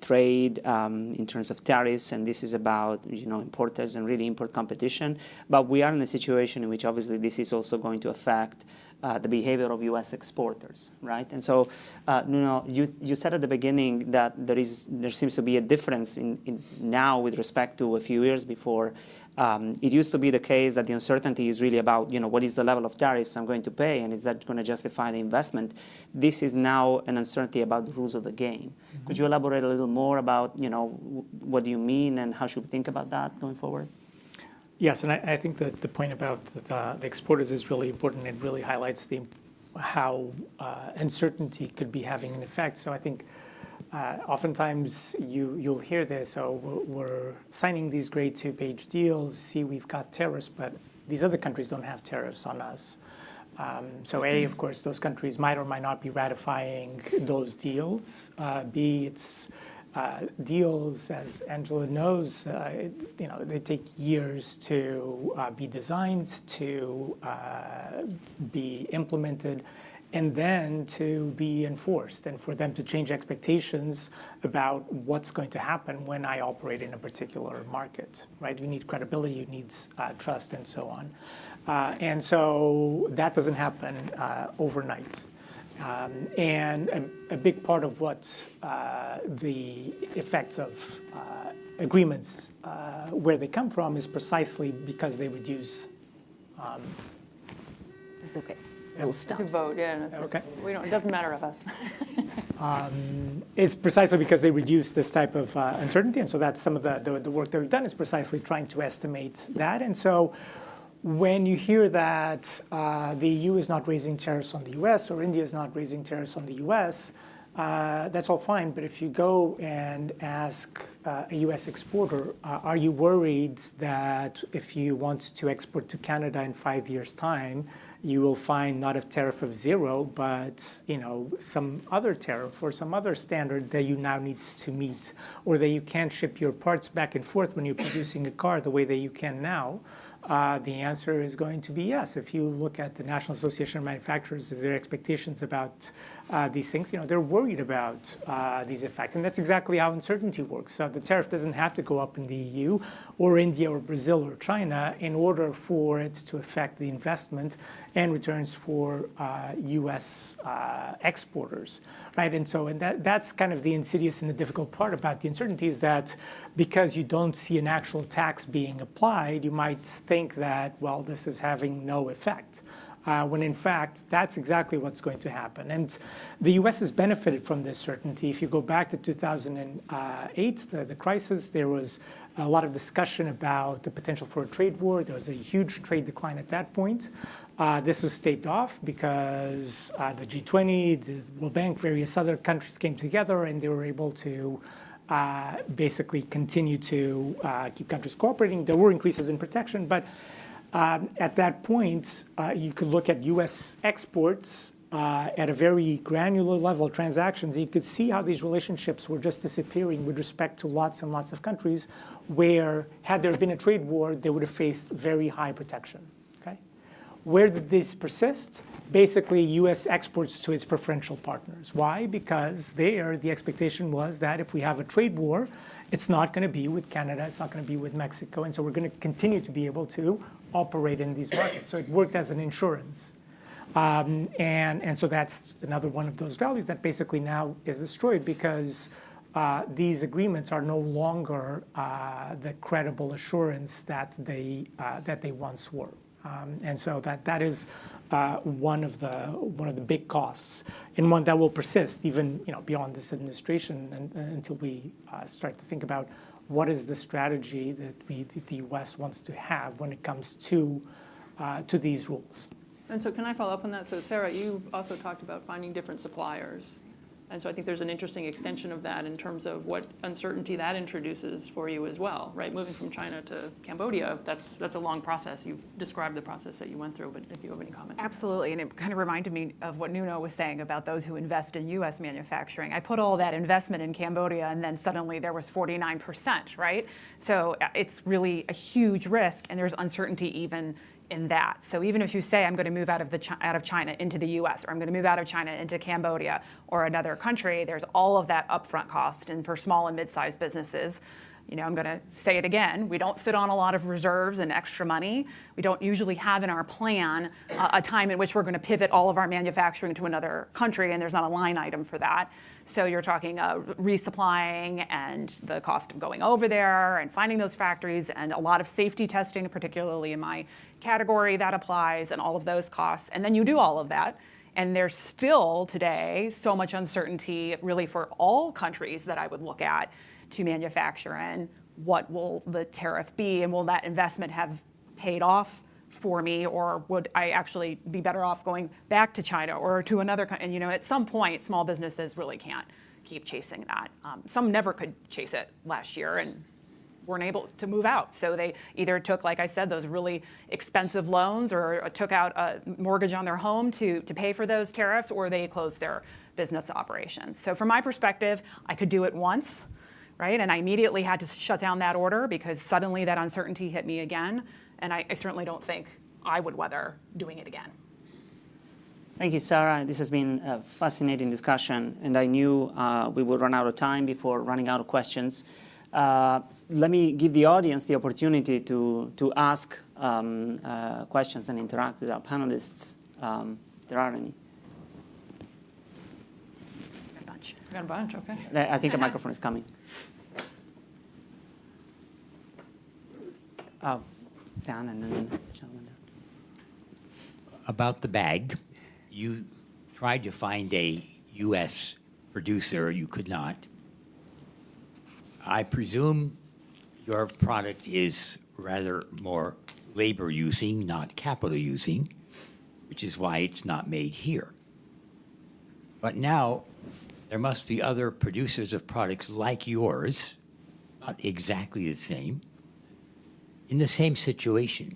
trade in terms of tariffs, and this is about importers and really import competition. But we are in a situation in which obviously this is also going to affect the behavior of U.S. exporters, right? And so, Nuno, you said at the beginning that there seems to be a difference in now with respect to a few years before. It used to be the case that the uncertainty is really about, what is the level of tariffs I'm going to pay, and is that going to justify the investment? This is now an uncertainty about the rules of the game. Mm-hmm. Could you elaborate a little more about, what do you mean and how should we think about that going forward? Yes, and I think that the point about the exporters is really important. It really highlights how uncertainty could be having an effect. So I think oftentimes you'll hear this, we're signing these great two-page deals, see we've got tariffs, but these other countries don't have tariffs on us. So A, of course, those countries might or might not be ratifying those deals. B, it's deals, as Angela knows, they take years to be designed, to be implemented, and then to be enforced, and for them to change expectations about what's going to happen when I operate in a particular market, right? You need credibility, you need trust, and so on. And so that doesn't happen overnight. And a big part of what the effects of agreements, where they come from, is precisely because they reduce. It's okay. We'll stop. To vote, yeah. Okay. It doesn't matter of us. It's precisely because they reduce this type of uncertainty, and so that's some of the work that we've done is precisely trying to estimate that. And so when you hear that the EU is not raising tariffs on the US or India is not raising tariffs on the US, that's all fine. But if you go and ask a US exporter, are you worried that if you want to export to Canada in 5 years' time, you will find not a tariff of 0, but some other tariff or some other standard that you now need to meet, or that you can't ship your parts back and forth when you're producing a car the way that you can now? The answer is going to be yes. If you look at the National Association of Manufacturers, their expectations about these things, they're worried about these effects. And that's exactly how uncertainty works. So the tariff doesn't have to go up in the EU or India or Brazil or China in order for it to affect the investment and returns for U.S. exporters, right? And so that's kind of the insidious and the difficult part about the uncertainty, is that because you don't see an actual tax being applied, you might think that, well, this is having no effect. When in fact, that's exactly what's going to happen. And the U.S. has benefited from this certainty. If you go back to 2008, the crisis, there was a lot of discussion about the potential for a trade war. There was a huge trade decline at that point. This was staved off because the G20, the World Bank, various other countries came together, and they were able to basically continue to keep countries cooperating. There were increases in protection, but at that point, you could look at U.S. exports at a very granular level, transactions. You could see how these relationships were just disappearing with respect to lots and lots of countries where, had there been a trade war, they would have faced very high protection. Okay? Where did this persist? Basically, U.S. exports to its preferential partners. Why? Because there, the expectation was that if we have a trade war, it's not going to be with Canada, it's not going to be with Mexico, and so we're going to continue to be able to operate in these markets. So it worked as an insurance. And so that's another one of those values that basically now is destroyed because these agreements are no longer the credible assurance that they once were. And so that is one of the big costs, and one that will persist even beyond this administration until we start to think about what is the strategy that the U.S. wants to have when it comes to these rules. And so can I follow up on that? So Sarah, you also talked about finding different suppliers. And so I think there's an interesting extension of that in terms of what uncertainty that introduces for you as well, right? Moving from China to Cambodia, that's a long process. You've described the process that you went through, but if you have any comments. Absolutely, and it kind of reminded me of what Nuno was saying about those who invest in U.S. manufacturing. I put all that investment in Cambodia, and then suddenly there was 49%, right? So it's really a huge risk, and there's uncertainty even in that. So even if you say I'm going to move out of China into the U.S. or I'm going to move out of China into Cambodia or another country, there's all of that upfront cost. And for small and mid-sized businesses, I'm going to say it again, we don't sit on a lot of reserves and extra money. We don't usually have in our plan a time in which we're going to pivot all of our manufacturing to another country, and there's not a line item for that. So you're talking resupplying and the cost of going over there and finding those factories and a lot of safety testing, particularly in my category, that applies, and all of those costs. And then you do all of that. And there's still today so much uncertainty really for all countries that I would look at to manufacture in. What will the tariff be, and will that investment have paid off for me, or would I actually be better off going back to China or to another country? And at some point, small businesses really can't keep chasing that. Some never could chase it last year and weren't able to move out. So they either took, like I said, those really expensive loans or took out a mortgage on their home to pay for those tariffs, or they closed their business operations. So from my perspective, I could do it once, right? And I immediately had to shut down that order because suddenly that uncertainty hit me again. And I certainly don't think I would weather doing it again. Thank you, Sarah. This has been a fascinating discussion, and I knew we would run out of time before running out of questions. Let me give the audience the opportunity to ask questions and interact with our panelists. If there are any. Got a bunch, okay. I think a microphone is coming. Oh, Stan and then the gentleman there. About the bag, you tried to find a U.S. producer. You could not. I presume your product is rather more labor using, not capital using, which is why it's not made here. But now there must be other producers of products like yours, not exactly the same, in the same situation.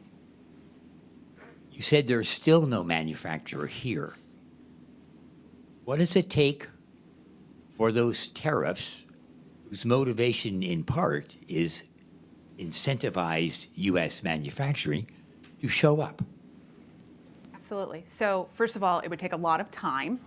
You said there's still no manufacturer here. What does it take for those tariffs, whose motivation in part is incentivized U.S. manufacturing, to show up? Absolutely. So first of all, it would take a lot of time.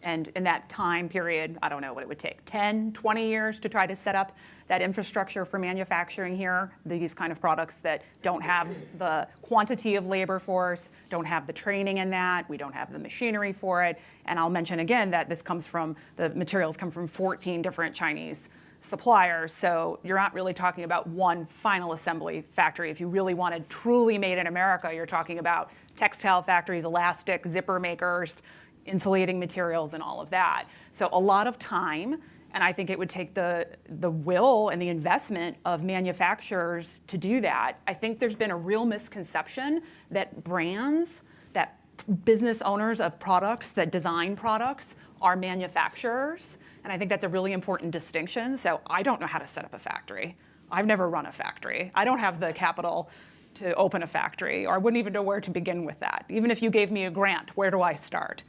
And in that time period, I don't know what it would take, 10, 20 years to try to set up that infrastructure for manufacturing here, these kind of products that don't have the quantity of labor force, don't have the training in that, we don't have the machinery for it. And I'll mention again that the materials come from 14 different Chinese suppliers. So you're not really talking about one final assembly factory. If you really wanted truly made in America, you're talking about textile factories, elastic, zipper makers, insulating materials, and all of that. So a lot of time, and I think it would take the will and the investment of manufacturers to do that. I think there's been a real misconception that brands, that business owners of products, that design products, are manufacturers. And I think that's a really important distinction. So I don't know how to set up a factory. I've never run a factory. I don't have the capital to open a factory, or I wouldn't even know where to begin with that. Even if you gave me a grant, where do I start?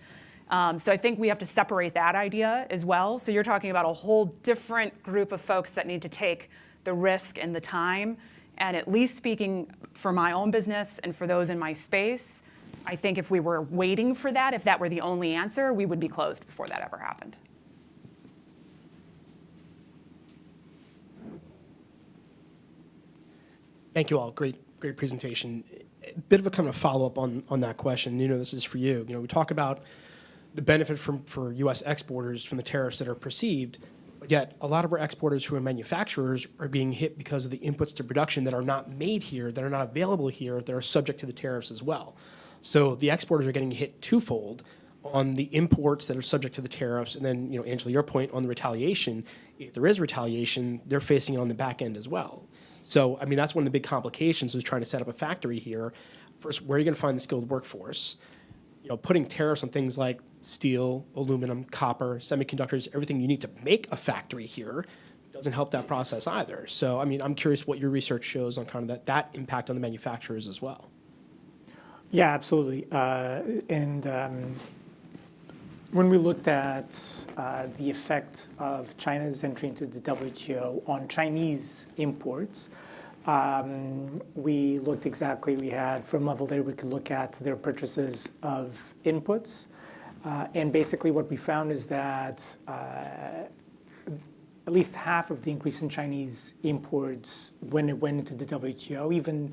So I think we have to separate that idea as well. So you're talking about a whole different group of folks that need to take the risk and the time. And at least speaking for my own business and for those in my space, I think if we were waiting for that, if that were the only answer, we would be closed before that ever happened. Thank you all. Great presentation. A bit of a kind of follow-up on that question. This is for you. We talk about the benefit for U.S. exporters from the tariffs that are perceived, but yet a lot of our exporters who are manufacturers are being hit because of the inputs to production that are not made here, that are not available here, that are subject to the tariffs as well. So the exporters are getting hit twofold on the imports that are subject to the tariffs, and then, Angela, your point on the retaliation. If there is retaliation, they're facing it on the back end as well. So, that's one of the big complications is trying to set up a factory here. First, where are you going to find the skilled workforce? Putting tariffs on things like steel, aluminum, copper, semiconductors, everything you need to make a factory here doesn't help that process either. So, I'm curious what your research shows on kind of that impact on the manufacturers as well. Yeah, absolutely. When we looked at the effect of China's entry into the WTO on Chinese imports, we looked exactly, we had from level data, we could look at their purchases of inputs. And basically what we found is that at least half of the increase in Chinese imports when it went into the WTO, even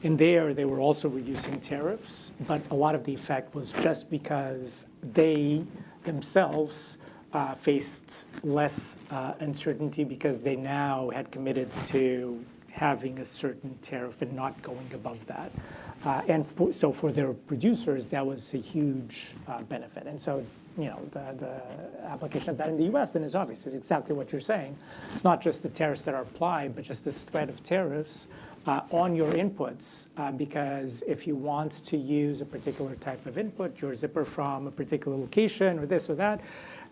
in there, they were also reducing tariffs, but a lot of the effect was just because they themselves faced less uncertainty because they now had committed to having a certain tariff and not going above that. So for their producers, that was a huge benefit. And so, the application of that in the U.S. then is obvious. It's exactly what you're saying. It's not just the tariffs that are applied, but just the spread of tariffs on your inputs, because if you want to use a particular type of input, your zipper from a particular location or this or that,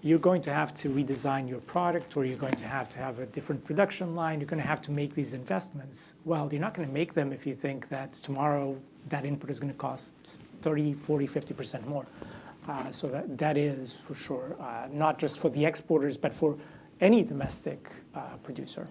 you're going to have to redesign your product, or you're going to have a different production line. You're going to have to make these investments. Well, you're not going to make them if you think that tomorrow that input is going to cost 30, 40, 50% more. So that is for sure, not just for the exporters, but for any domestic producer.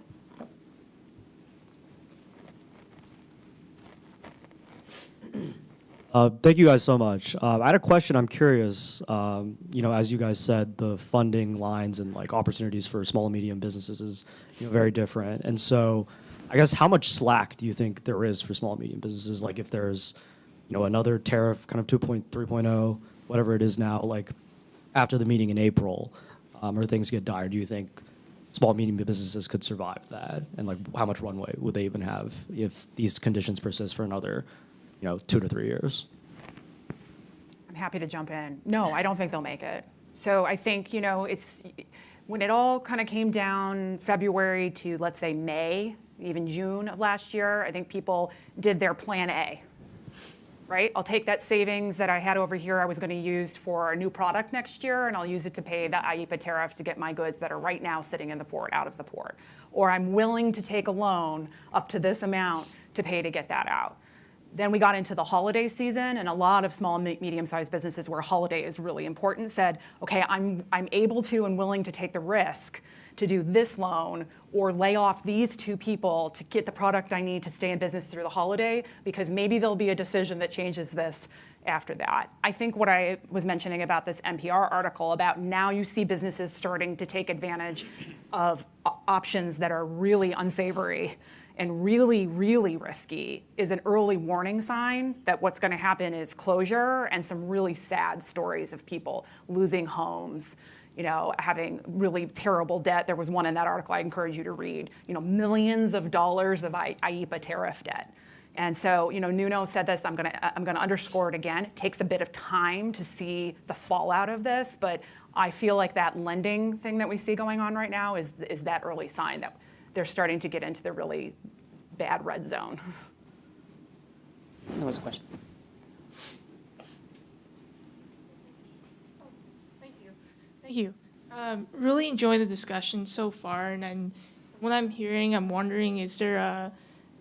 Thank you guys so much. I had a question. I'm curious. As you guys said, the funding lines and opportunities for small and medium businesses is very different. And so, I guess how much slack do you think there is for small and medium businesses? Like if there's another tariff, kind of 2.3.0, whatever it is now, after the meeting in April, or things get dire, do you think small and medium businesses could survive that? And how much runway would they even have if these conditions persist for another 2 to 3 years? I'm happy to jump in. No, I don't think they'll make it. So I think, it's when it all kind of came down February to, let's say, May, even June of last year, I think people did their plan A, right? I'll take that savings that I had over here I was going to use for a new product next year, and I'll use it to pay the IEEPA tariff to get my goods that are right now sitting in the port out of the port. Or I'm willing to take a loan up to this amount to pay to get that out. Then we got into the holiday season, and a lot of small and medium-sized businesses where holiday is really important said, okay, I'm able to and willing to take the risk to do this loan or lay off these 2 people to get the product I need to stay in business through the holiday, because maybe there'll be a decision that changes this after that. I think what I was mentioning about this NPR article about now you see businesses starting to take advantage of options that are really unsavory and really, really risky is an early warning sign that what's going to happen is closure and some really sad stories of people losing homes, having really terrible debt. There was one in that article I encourage you to read, millions of dollars of IEEPA tariff debt. And so, Nuno said this, I'm gonna underscore it again. It takes a bit of time to see the fallout of this, but I feel like that lending thing that we see going on right now is that early sign that they're starting to get into the really bad red zone. There was a question. Thank you. Really enjoy the discussion so far, and then what I'm hearing, I'm wondering, is there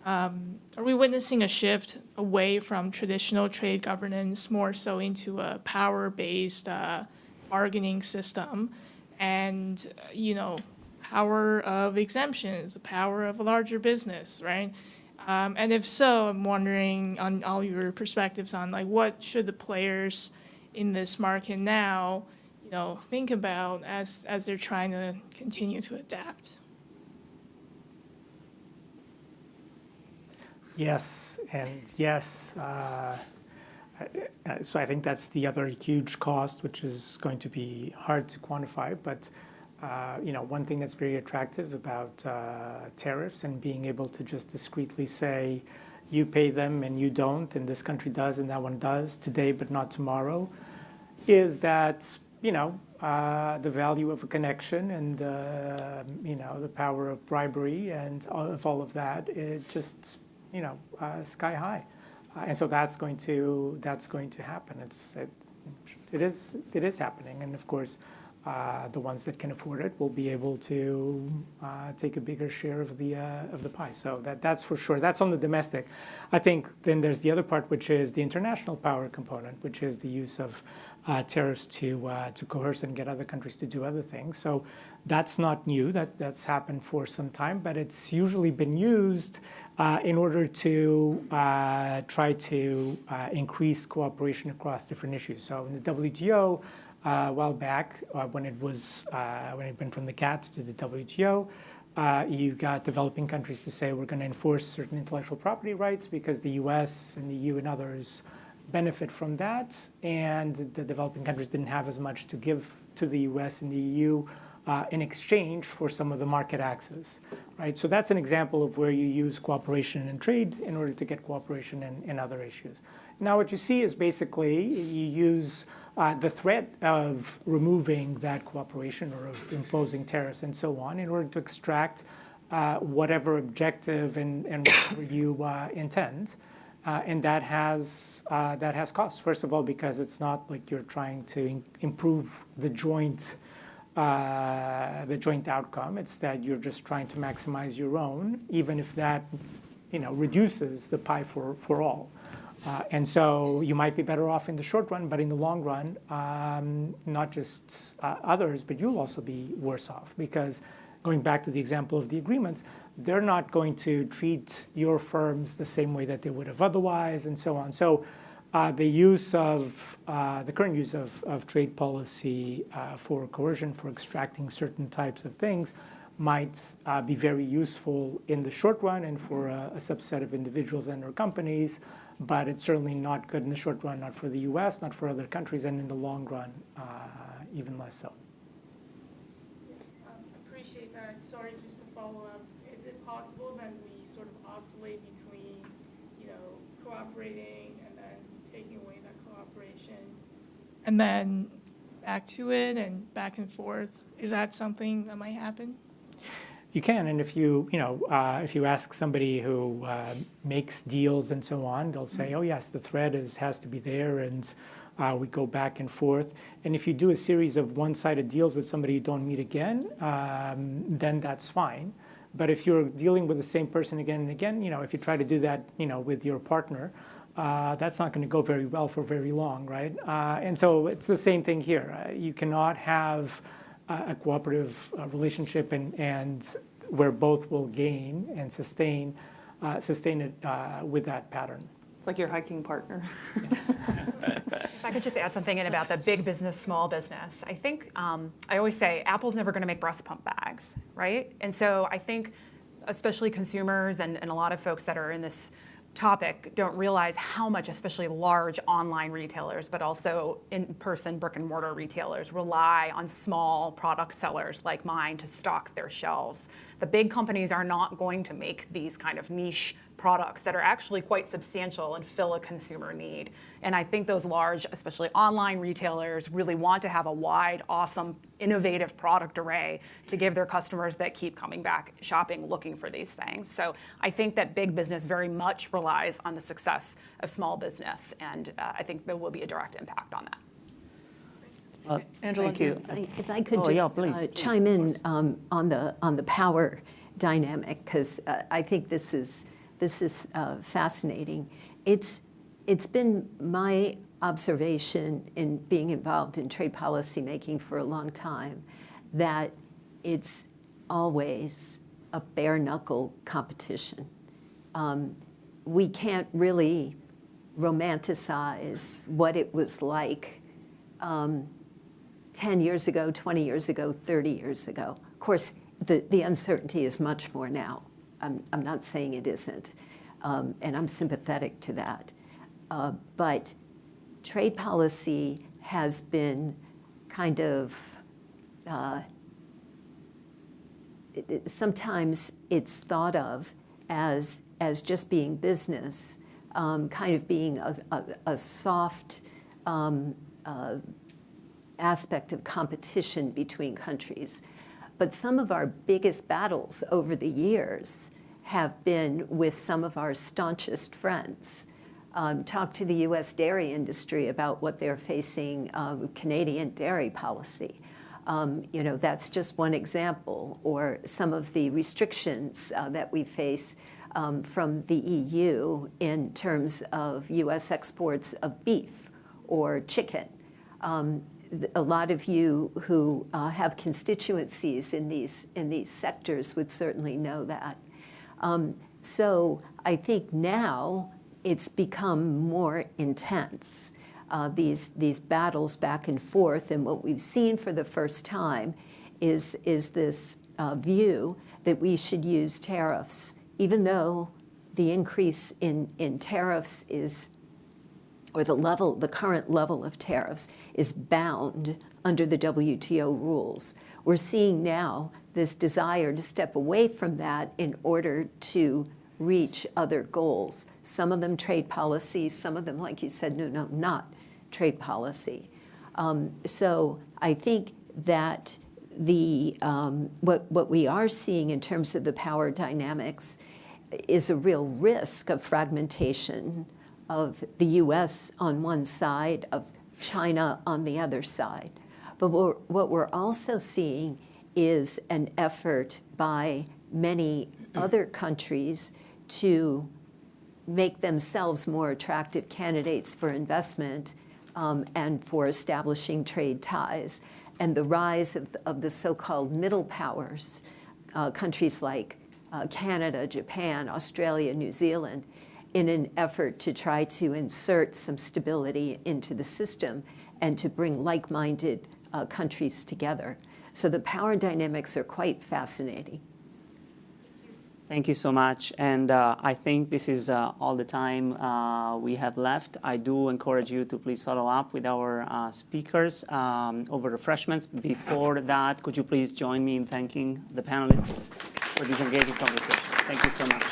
are we witnessing a shift away from traditional trade governance more so into a power-based bargaining system, and power of exemptions, the power of a larger business, right? And if so, I'm wondering on all your perspectives on like what should the players in this market now, think about as they're trying to continue to adapt. Yes, and yes. So I think that's the other huge cost, which is going to be hard to quantify. But one thing that's very attractive about tariffs and being able to just discreetly say, you pay them and you don't, and this country does and that one does today but not tomorrow, is that the value of a connection and the power of bribery and all of that, it just sky high. And so that's going to happen. It is happening, and of course, the ones that can afford it will be able to take a bigger share of the pie. So that's for sure. That's on the domestic. I think then there's the other part, which is the international power component, which is the use of tariffs to coerce and get other countries to do other things. So that's not new. That's happened for some time, but it's usually been used in order to try to increase cooperation across different issues. So in the WTO, a while back, when it went from the GATT to the WTO, you got developing countries to say we're going to enforce certain intellectual property rights because the US and the EU and others benefit from that, and the developing countries didn't have as much to give to the US and the EU in exchange for some of the market access, right? So that's an example of where you use cooperation and trade in order to get cooperation in other issues. Now what you see is basically you use the threat of removing that cooperation or of imposing tariffs and so on in order to extract whatever objective and whatever you intend. And that has costs. First of all, because it's not like you're trying to improve the joint outcome. It's that you're just trying to maximize your own, even if that reduces the pie for all. And so you might be better off in the short run, but in the long run, not just others, but you'll also be worse off because going back to the example of the agreements, they're not going to treat your firms the same way that they would have otherwise, and so on. So the current use of trade policy for coercion, for extracting certain types of things, might be very useful in the short run and for a subset of individuals and/or companies, but it's certainly not good in the short run, not for the US, not for other countries, and in the long run, even less so. Appreciate that. Sorry, just to follow up. Is it possible that we sort of oscillate between, cooperating and then taking away that cooperation and then back to it and back and forth? Is that something that might happen? You can, and if you ask somebody who makes deals and so on, they'll say, "Oh yes, the thread has to be there," and we go back and forth. And if you do a series of one-sided deals with somebody you don't meet again, then that's fine. But if you're dealing with the same person again and again, if you try to do that, with your partner, that's not going to go very well for very long, right? And so it's the same thing here. You cannot have a cooperative relationship and where both will gain and sustain it with that pattern. It's like your hiking partner. If I could just add something in about the big business, small business. I think, I always say, Apple's never going to make breast pump bags, right? And so I think, especially consumers and a lot of folks that are in this topic don't realize how much, especially large online retailers, but also in-person brick and mortar retailers rely on small product sellers like mine to stock their shelves. The big companies are not going to make these kind of niche products that are actually quite substantial and fill a consumer need. And I think those large, especially online retailers, really want to have a wide, awesome, innovative product array to give their customers that keep coming back shopping, looking for these things. So I think that big business very much relies on the success of small business, and I think there will be a direct impact on that. Angela, Thank you. If I could Oh, just yeah, please, chime in on the power dynamic, because I think this is fascinating. It's been my observation in being involved in trade policy making for a long time that it's always a bare knuckle competition. we can't really romanticize what it was like 10 years ago, 20 years ago, 30 years ago. Of course, the uncertainty is much more now. I'm not saying it isn't, and I'm sympathetic to that. But trade policy has been kind of, sometimes it's thought of as just being business, kind of being a soft aspect of competition between countries. But some of our biggest battles over the years have been with some of our staunchest friends. Talk to the U.S. dairy industry about what they're facing with Canadian dairy policy. That's just one example, or some of the restrictions that we face from the EU in terms of U.S. exports of beef or chicken. A lot of you who have constituencies in these sectors would certainly know that. So I think now it's become more intense, these battles back and forth, and what we've seen for the first time is this view that we should use tariffs, even though the increase in tariffs is, or the current level of tariffs is bound under the WTO rules. We're seeing now this desire to step away from that in order to reach other goals. Some of them trade policy, some of them, like you said, no, not trade policy. So I think that what we are seeing in terms of the power dynamics is a real risk of fragmentation of the US on one side, of China on the other side. But what we're also seeing is an effort by many other countries to make themselves more attractive candidates for investment and for establishing trade ties. And the rise of the so-called middle powers, countries like Canada, Japan, Australia, New Zealand, in an effort to try to insert some stability into the system and to bring like-minded countries together. So the power dynamics are quite fascinating. Thank you so much. And I think this is all the time we have left. I do encourage you to please follow up with our speakers over refreshments. Before that, could you please join me in thanking the panelists for this engaging conversation? Thank you so much.